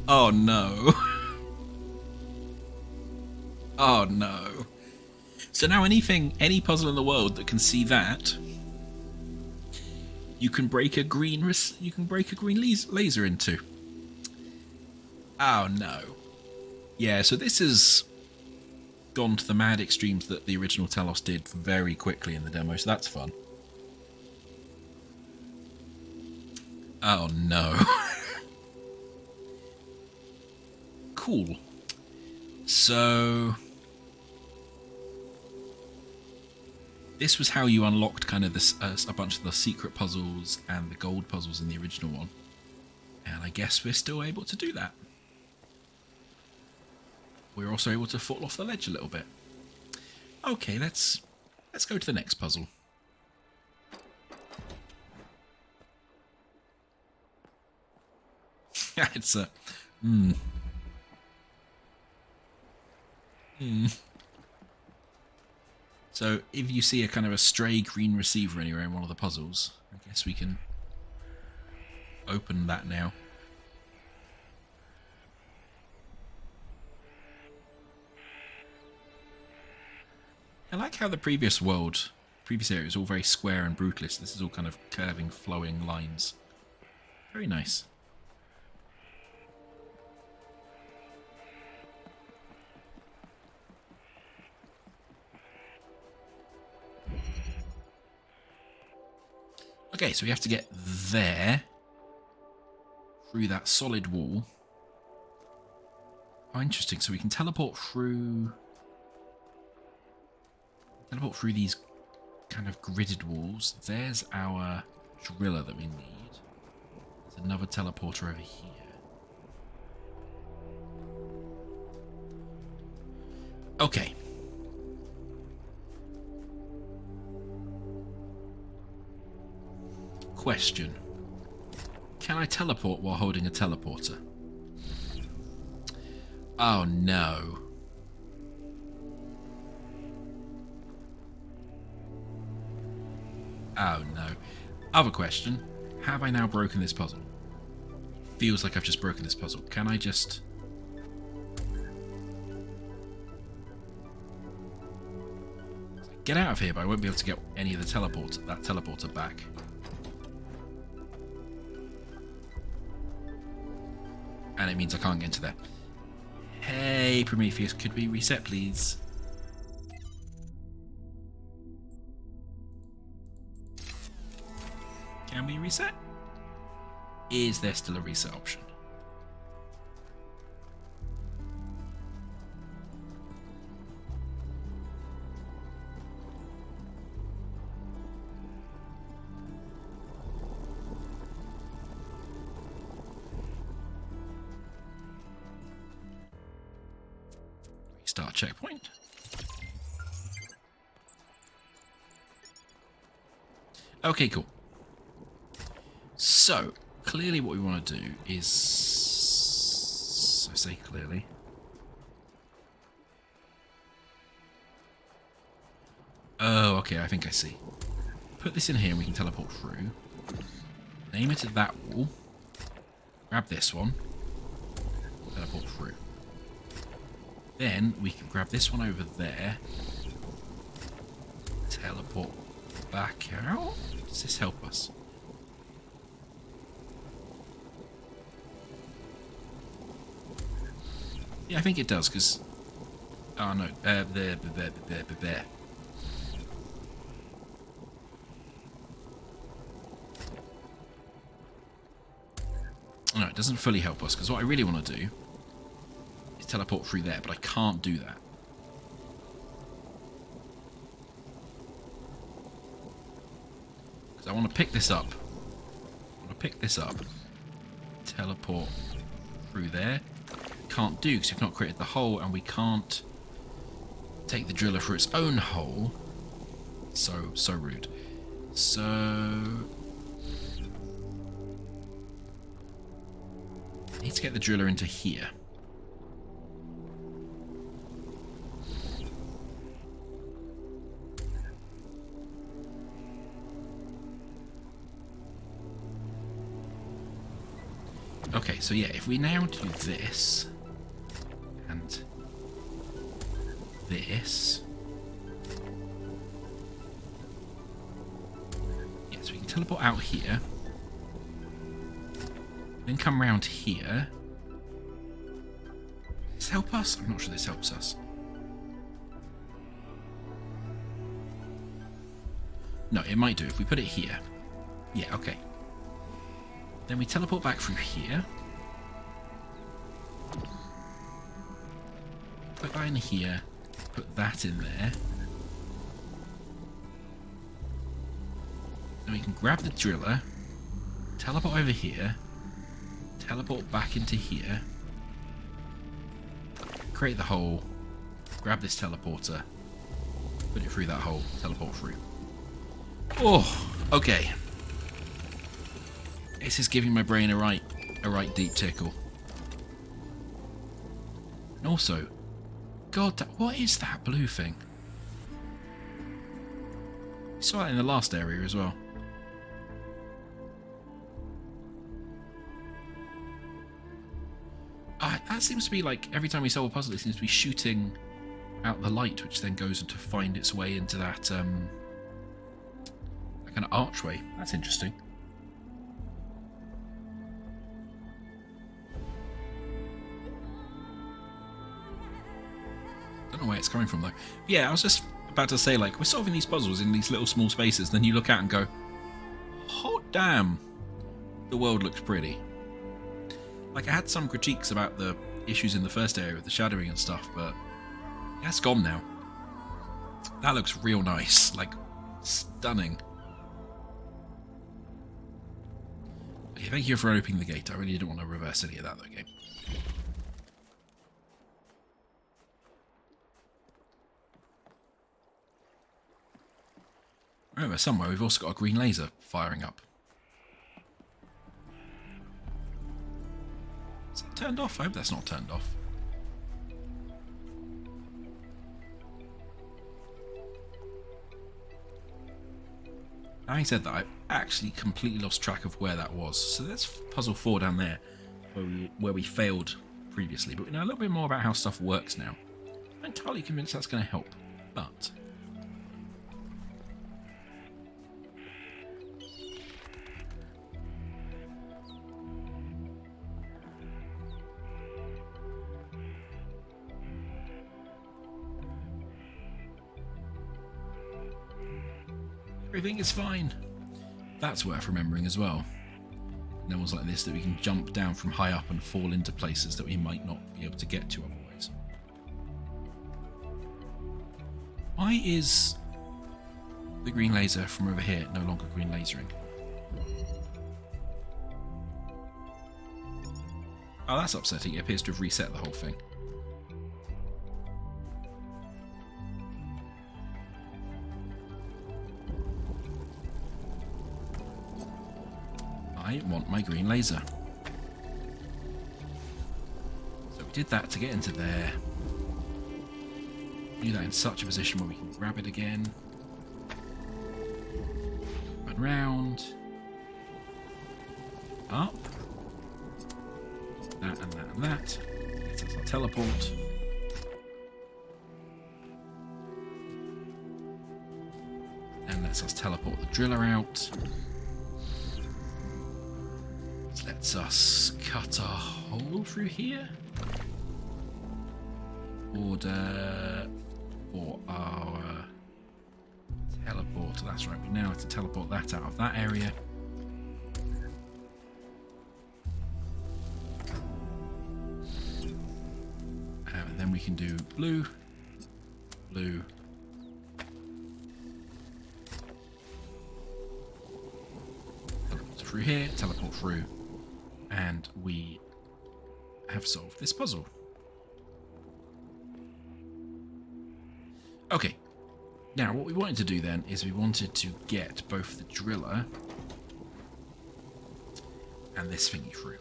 Oh no. Oh no. So now any puzzle in the world that can see that, you can break a green laser into. Oh no. Yeah, so this is gone to the mad extremes that the original Talos did very quickly in the demo, so that's fun. Oh no. Cool. So this was how you unlocked kind of this a bunch of the secret puzzles and the gold puzzles in the original one, and I guess we're still able to do that. We're also able to fall off the ledge a little bit. Okay, let's go to the next puzzle. It's a... So, if you see a kind of a stray green receiver anywhere in one of the puzzles, I guess we can open that now. I like how the previous area is all very square and brutalist. This is all kind of curving, flowing lines. Very nice. Okay, so we have to get there through that solid wall. Oh, interesting. So we can teleport through these kind of gridded walls. There's our driller that we need. There's another teleporter over here. Okay. Question. Can I teleport while holding a teleporter? Oh no. Oh no. Other question. Have I now broken this puzzle? Feels like I've just broken this puzzle. Can I just... get out of here, but I won't be able to get any of the teleporter back. And it means I can't get into there. Hey, Prometheus, could we reset, please? Can we reset? Is there still a reset option? Start checkpoint. Okay, cool. So, clearly what we want to do is... I say clearly. Oh, okay, I think I see. Put this in here and we can teleport through. Aim it at that wall. Grab this one. Teleport through. Then we can grab this one over there. Teleport back out. Does this help us? Yeah, I think it does, because... oh no, there. No, it doesn't fully help us, because what I really want to do is teleport through there, but I can't do that. Because I want to pick this up. Teleport through there. Can't do, because we've not created the hole, and we can't take the driller for its own hole. So rude. So... I need to get the driller into here. Okay, so yeah, if we now do this and this, yeah, so we can teleport out here, then come round here. Does this help us? I'm not sure this helps us. No, it might do if we put it here. Yeah, okay. Then we teleport back through here. Put that in here. Put that in there. Then we can grab the driller. Teleport over here. Teleport back into here. Create the hole. Grab this teleporter. Put it through that hole. Teleport through. Oh, okay. This is giving my brain a right a right deep tickle. And also, God, what is that blue thing? I saw it in the last area as well. That seems to be like, every time we solve a puzzle, it seems to be shooting out the light, which then goes to find its way into that, that kind of archway. That's interesting. Don't know where it's coming from though. Yeah, I was just about to say, like, we're solving these puzzles in these little small spaces, then you look out and go, hot damn, the world looks pretty. Like, I had some critiques about the issues in the first area with the shadowing and stuff, but that's gone now. That looks real nice, like, stunning. Okay, thank you for opening the gate. I really didn't want to reverse any of that though, game. Remember, somewhere we've also got a green laser firing up. Is that turned off? I hope that's not turned off. Having said that, I actually completely lost track of where that was. So that's puzzle 4 down there, where we failed previously. But we know a little bit more about how stuff works now. I'm entirely convinced that's going to help, but... everything is fine. That's worth remembering as well. No one's like this that we can jump down from high up and fall into places that we might not be able to get to otherwise. Why is the green laser from over here no longer green lasering? Oh, that's upsetting. It appears to have reset the whole thing. I want my green laser. So we did that to get into there. Do that in such a position where we can grab it again. Run round. Up. That and that and that. Gets us our teleport. And lets us teleport the driller out. Lets us cut a hole through here. Order for our teleporter. That's right, we now have to teleport that out of that area. And then we can do blue, blue, teleport through here, teleport through. And we have solved this puzzle. Okay. Now, what we wanted to do then is we wanted to get both the driller and this thingy through.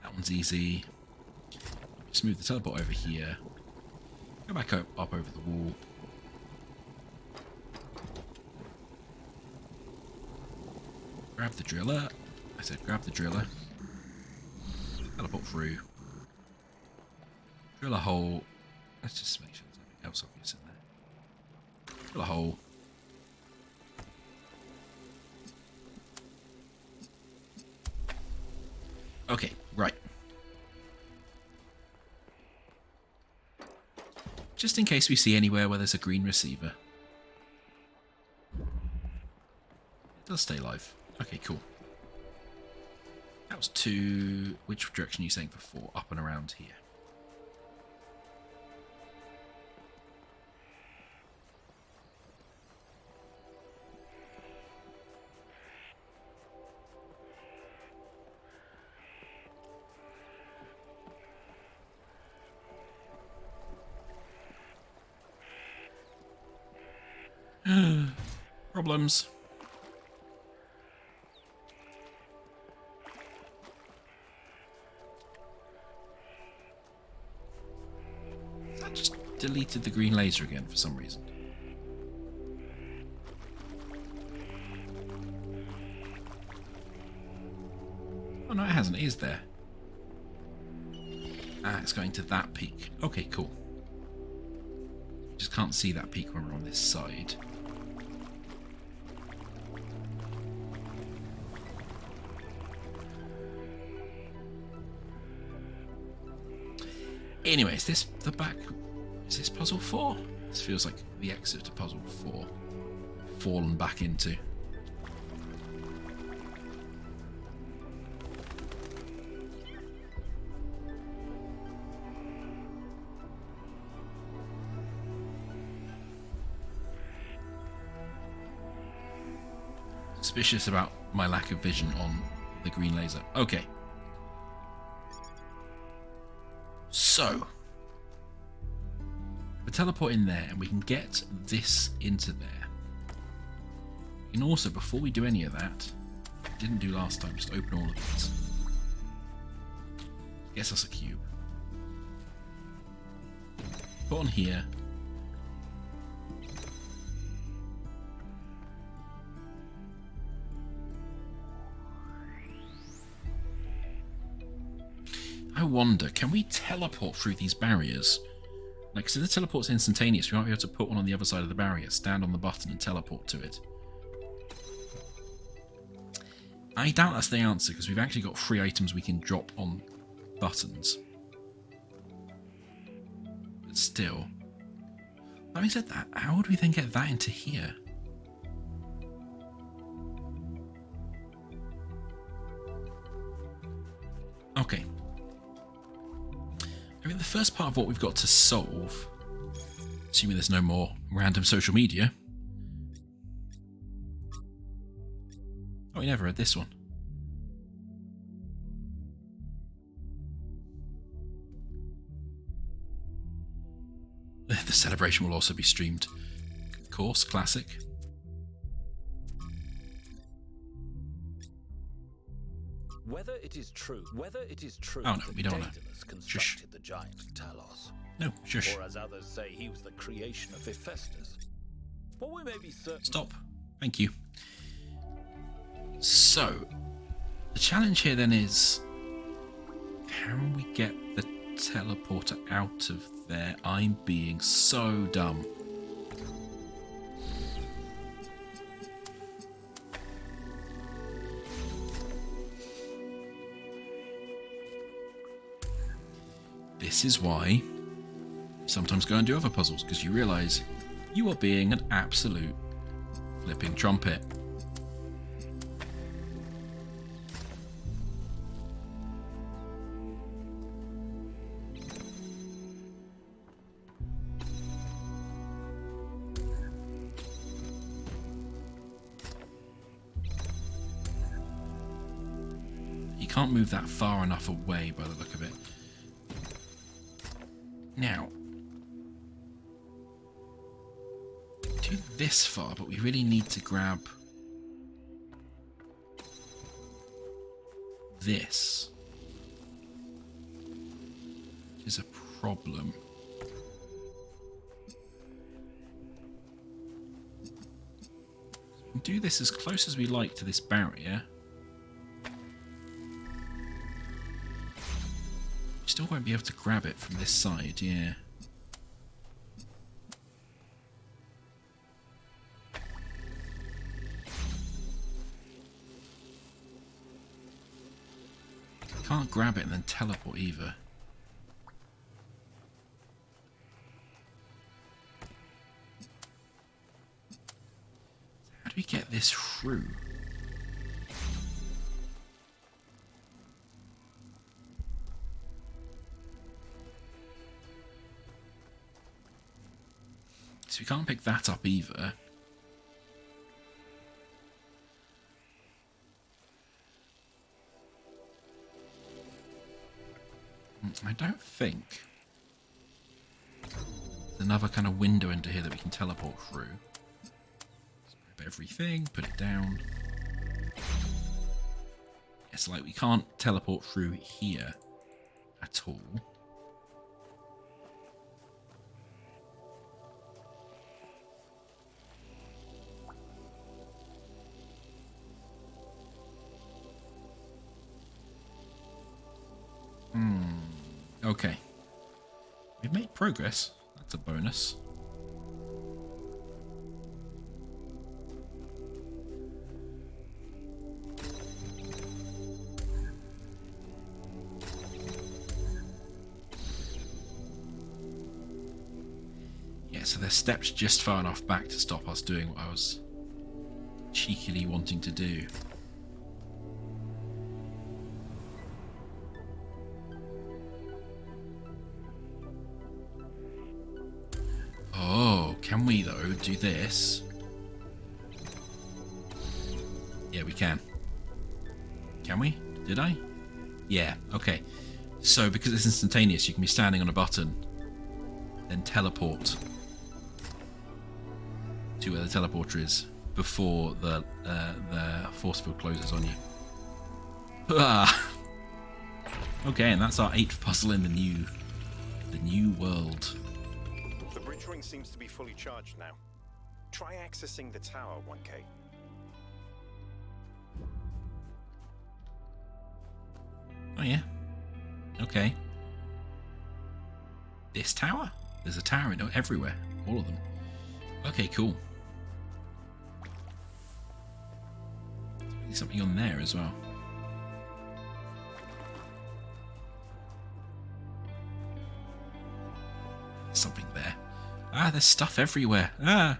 That one's easy. Just move the teleport over here. Go back up over the wall. Grab the driller. I said grab the driller. Teleport through. Drill a hole. Let's just make sure there's nothing else obvious in there. Drill a hole. Okay, right. Just in case we see anywhere where there's a green receiver. It does stay live. Okay, cool. That was 2. Which direction are you saying for 4? Up and around here. Problems. That just deleted the green laser again for some reason. Oh no, it hasn't. It is there. Ah, it's going to that peak. Okay, cool. Just can't see that peak when we're on this side. Anyway, is this the back? Is this puzzle 4? This feels like the exit to puzzle 4. Fallen back into. Suspicious about my lack of vision on the green laser. Okay. So, we teleport in there and we can get this into there. And also, before we do any of that, didn't do last time, just open all of these. Gets us a cube. Put on here. I wonder, can we teleport through these barriers? Like, so the teleport's instantaneous, we might be able to put one on the other side of the barrier, stand on the button and teleport to it. I doubt that's the answer, because we've actually got 3 items we can drop on buttons. But still. Having said that, how would we then get that into here? Okay. I mean, the first part of what we've got to solve, assuming there's no more random social media. Oh, we never read this one. The celebration will also be streamed. Of course, classic. Whether it is true Oh no, we don't want Daedalus to. constructed the giant Talos, No, shush. or as others say, he was the creation of Hephaestus. What we may be certain. Stop. Thank you. So, the challenge here then is, can we get the teleporter out of there? I'm being so dumb. This is why you sometimes go and do other puzzles, because you realise you are being an absolute flipping trumpet. You can't move that far enough away by the look of it. Now, do this far, but we really need to grab this, which is a problem. We can do this as close as we like to this barrier. Still won't be able to grab it from this side, yeah. Can't grab it and then teleport either. How do we get this through? So we can't pick that up either. I don't think there's another kind of window into here that we can teleport through. So bear everything, put it down. It's like we can't teleport through here at all. Okay. We've made progress. That's a bonus. Yeah, so they're stepped just far enough back to stop us doing what I was cheekily wanting to do. Oh, can we though do this? Yeah, we can. Can we? Did I? Yeah, okay. So because it's instantaneous, you can be standing on a button, then teleport to where the teleporter is before the force field closes on you. Ah. Okay, and that's our 8th puzzle in the new world. The bridge ring seems to be fully charged now. Try accessing the tower, 1K. Oh yeah. Okay. This tower? There's a tower everywhere. All of them. Okay, cool. There's something on there as well. Something there. Ah, there's stuff everywhere. Ah!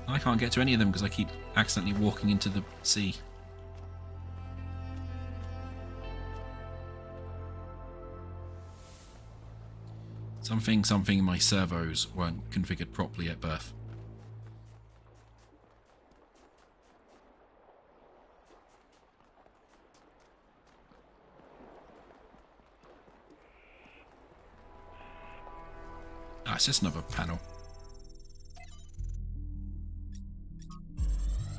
I can't get to any of them because I keep accidentally walking into the sea. Something my servos weren't configured properly at birth. Ah, it's just another panel.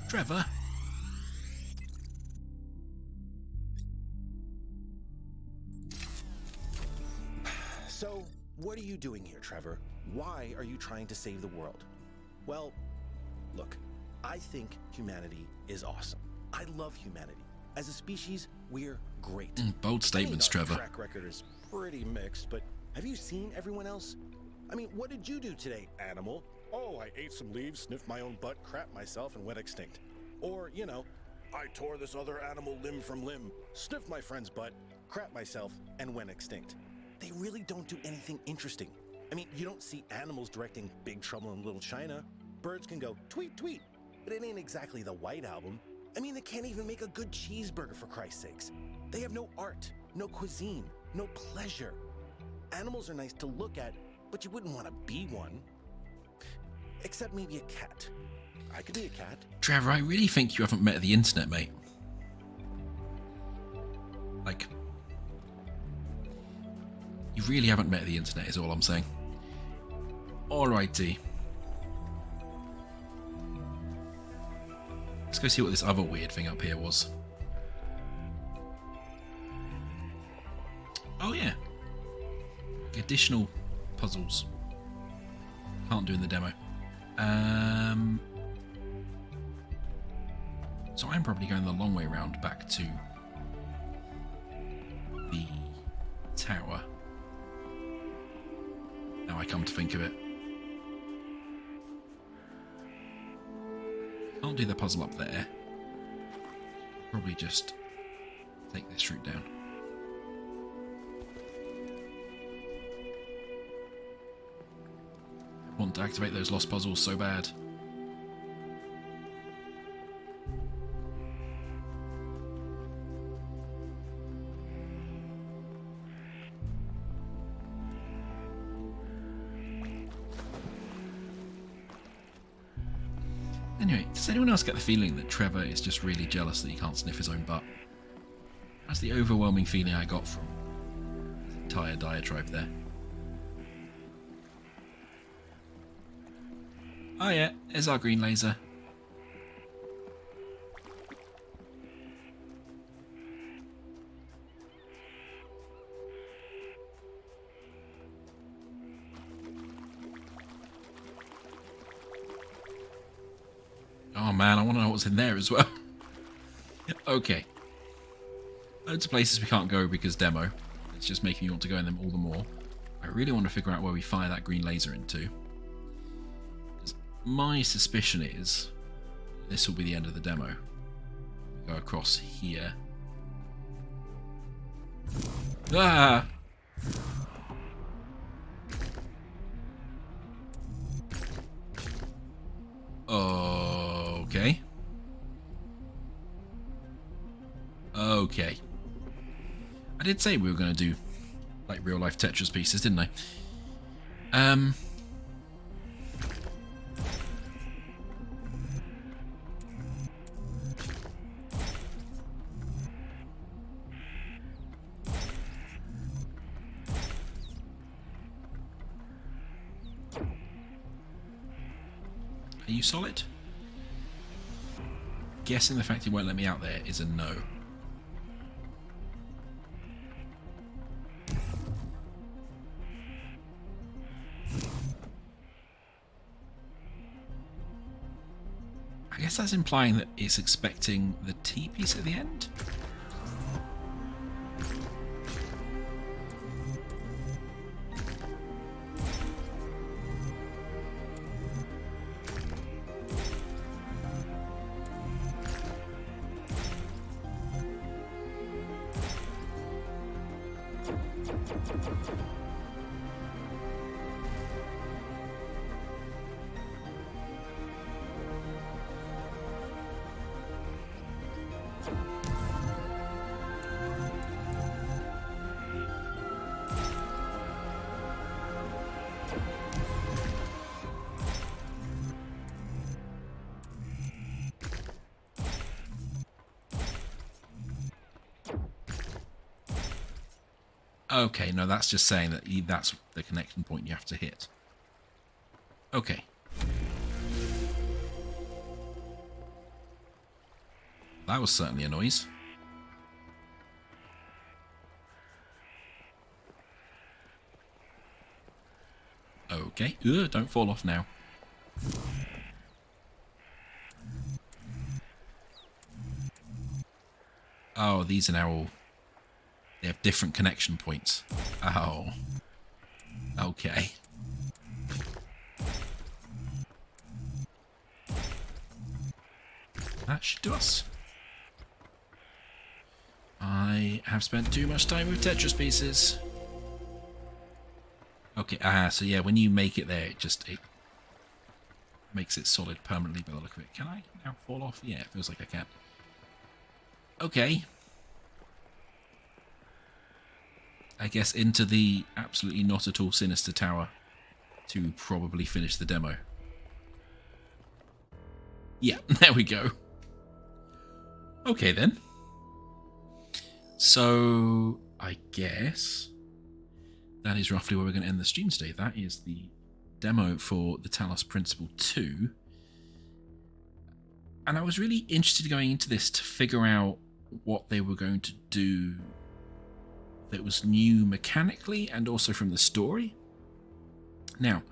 Trevor? So, what are you doing here, Trevor? Why are you trying to save the world? Well, look, I think humanity is awesome. I love humanity. As a species, we're great. Bold statements, Trevor. Our track record is pretty mixed, but have you seen everyone else? I mean, what did you do today, animal? Oh, I ate some leaves, sniffed my own butt, crapped myself, and went extinct. Or, you know, I tore this other animal limb from limb, sniffed my friend's butt, crapped myself, and went extinct. They really don't do anything interesting. I mean, you don't see animals directing Big Trouble in Little China. Birds can go tweet, tweet, but it ain't exactly the White Album. I mean, they can't even make a good cheeseburger, for Christ's sakes. They have no art, no cuisine, no pleasure. Animals are nice to look at, but you wouldn't want to be one. Except maybe a cat. I could be a cat. Trevor, I really think you haven't met the internet, mate. Like, you really haven't met the internet is all I'm saying. Alrighty. Let's go see what this other weird thing up here was. Oh yeah. Additional puzzles. Can't do in the demo. So I'm probably going the long way around back to the tower. Now I come to think of it. Can't do the puzzle up there. Probably just take this route down. I want to activate those lost puzzles so bad. Anyway, does anyone else get the feeling that Trevor is just really jealous that he can't sniff his own butt? That's the overwhelming feeling I got from the entire diatribe there. Oh yeah, there's our green laser. Oh man, I want to know what's in there as well. Okay. Loads of places we can't go because demo. It's just making me want to go in them all the more. I really want to figure out where we fire that green laser into. My suspicion is this will be the end of the demo. Go across here. Ah! Okay. Okay. I did say we were going to do like real life Tetris pieces, didn't I? Are you solid? Guessing the fact it won't let me out there is a no. I guess that's implying that it's expecting the T piece at the end? Okay, no, that's just saying that that's the connection point you have to hit. Okay. That was certainly a noise. Okay. Ugh, don't fall off now. Oh, these are now all... They have different connection points. Oh. Okay. That should do us. I have spent too much time with Tetris pieces. Okay, so yeah, when you make it there, it makes it solid permanently by the look of it. Can I now fall off? Yeah, it feels like I can. Okay. I guess into the absolutely not at all sinister tower to probably finish the demo. Yeah, there we go. Okay then. So, I guess that is roughly where we're going to end the stream today. That is the demo for the Talos Principle II. And I was really interested going into this to figure out what they were going to do that was new mechanically and also from the story. Now,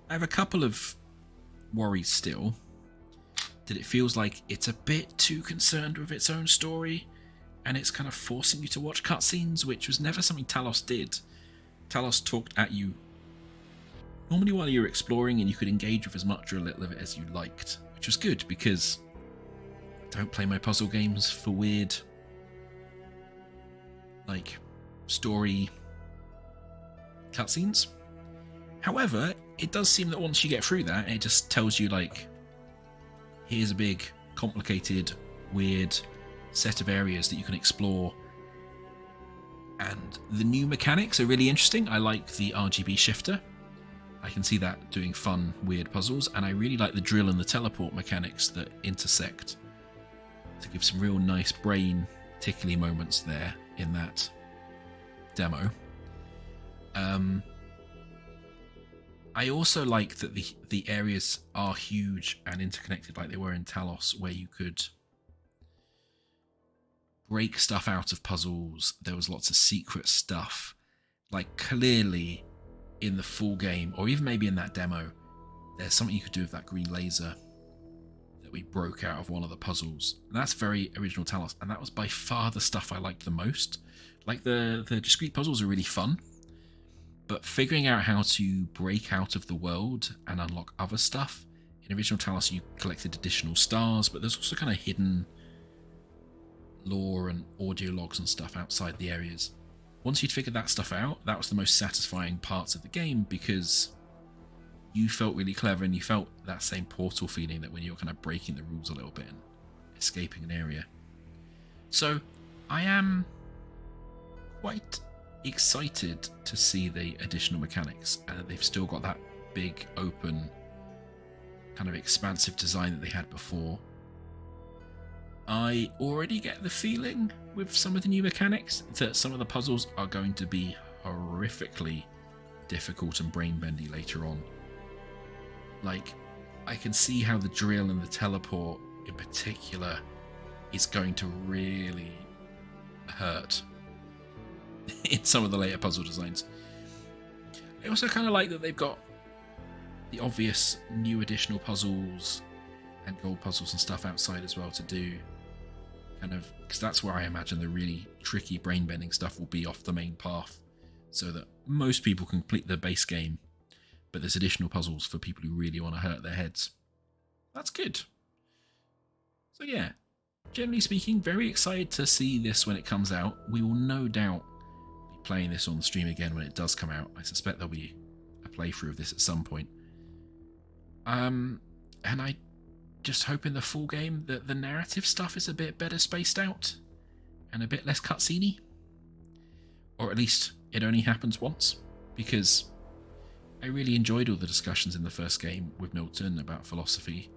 I have a couple of worries still. That it feels like it's a bit too concerned with its own story and it's kind of forcing you to watch cutscenes, which was never something Talos did. Talos talked at you normally while you were exploring and you could engage with as much or a little of it as you liked, which was good because I don't play my puzzle games for weird like story cutscenes. However, it does seem that once you get through that, it just tells you like, here's a big, complicated, weird set of areas that you can explore. And the new mechanics are really interesting. I like the RGB shifter. I can see that doing fun, weird puzzles. And I really like the drill and the teleport mechanics that intersect to give some real nice brain tickly moments there in that demo. I also like that the areas are huge and interconnected like they were in Talos, where you could break stuff out of puzzles. There was lots of secret stuff. Like clearly in the full game, or even maybe in that demo, there's something you could do with that green laser that we broke out of one of the puzzles. And that's very original Talos, and that was by far the stuff I liked the most. Like the discrete puzzles are really fun, but figuring out how to break out of the world and unlock other stuff. In original Talos you collected additional stars, but there's also kind of hidden lore and audio logs and stuff outside the areas. Once you'd figured that stuff out, that was the most satisfying parts of the game, because you felt really clever and you felt that same Portal feeling, that when you're kind of breaking the rules a little bit and escaping an area. So I am quite excited to see the additional mechanics, and that they've still got that big open kind of expansive design that they had before. I already get the feeling with some of the new mechanics that some of the puzzles are going to be horrifically difficult and brain-bendy later on. Like, I can see how the drill and the teleport in particular is going to really hurt in some of the later puzzle designs. I also kind of like that they've got the obvious new additional puzzles and gold puzzles and stuff outside as well to do. Kind of, because that's where I imagine the really tricky brain-bending stuff will be off the main path, so that most people can complete the base game, but there's additional puzzles for people who really want to hurt their heads. That's good. So yeah, generally speaking, very excited to see this when it comes out. We will no doubt be playing this on the stream again when it does come out. I suspect there'll be a playthrough of this at some point. And I just hope in the full game that the narrative stuff is a bit better spaced out and a bit less cutscene-y. Or at least it only happens once, because I really enjoyed all the discussions in the first game with Milton about philosophy.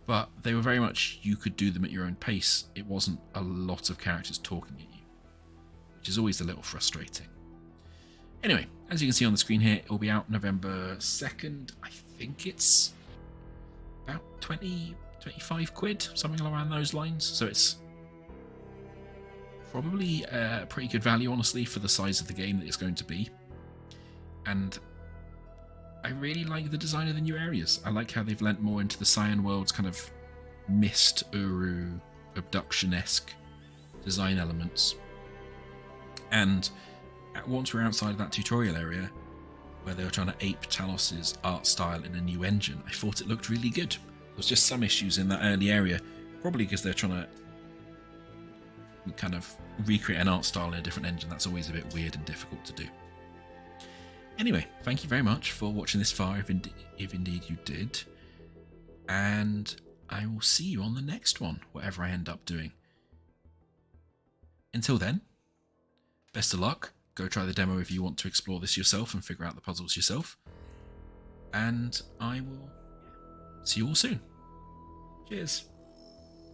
But they were very much, you could do them at your own pace. It wasn't a lot of characters talking at you, which is always a little frustrating. Anyway, as you can see on the screen here, it will be out November 2nd. I think it's about 25 quid, something around those lines. So it's probably a pretty good value, honestly, for the size of the game that it's going to be. And I really like the design of the new areas. I like how they've lent more into the Cyan World's kind of Mist, Uru, abduction-esque design elements. And once we're outside of that tutorial area, where they were trying to ape Talos's art style in a new engine, I thought it looked really good. There was just some issues in that early area, probably because they're trying to kind of recreate an art style in a different engine. That's always a bit weird and difficult to do. Anyway, thank you very much for watching this far, if indeed you did. And I will see you on the next one, whatever I end up doing. Until then, best of luck. Go try the demo if you want to explore this yourself and figure out the puzzles yourself. And I will see you all soon. Cheers.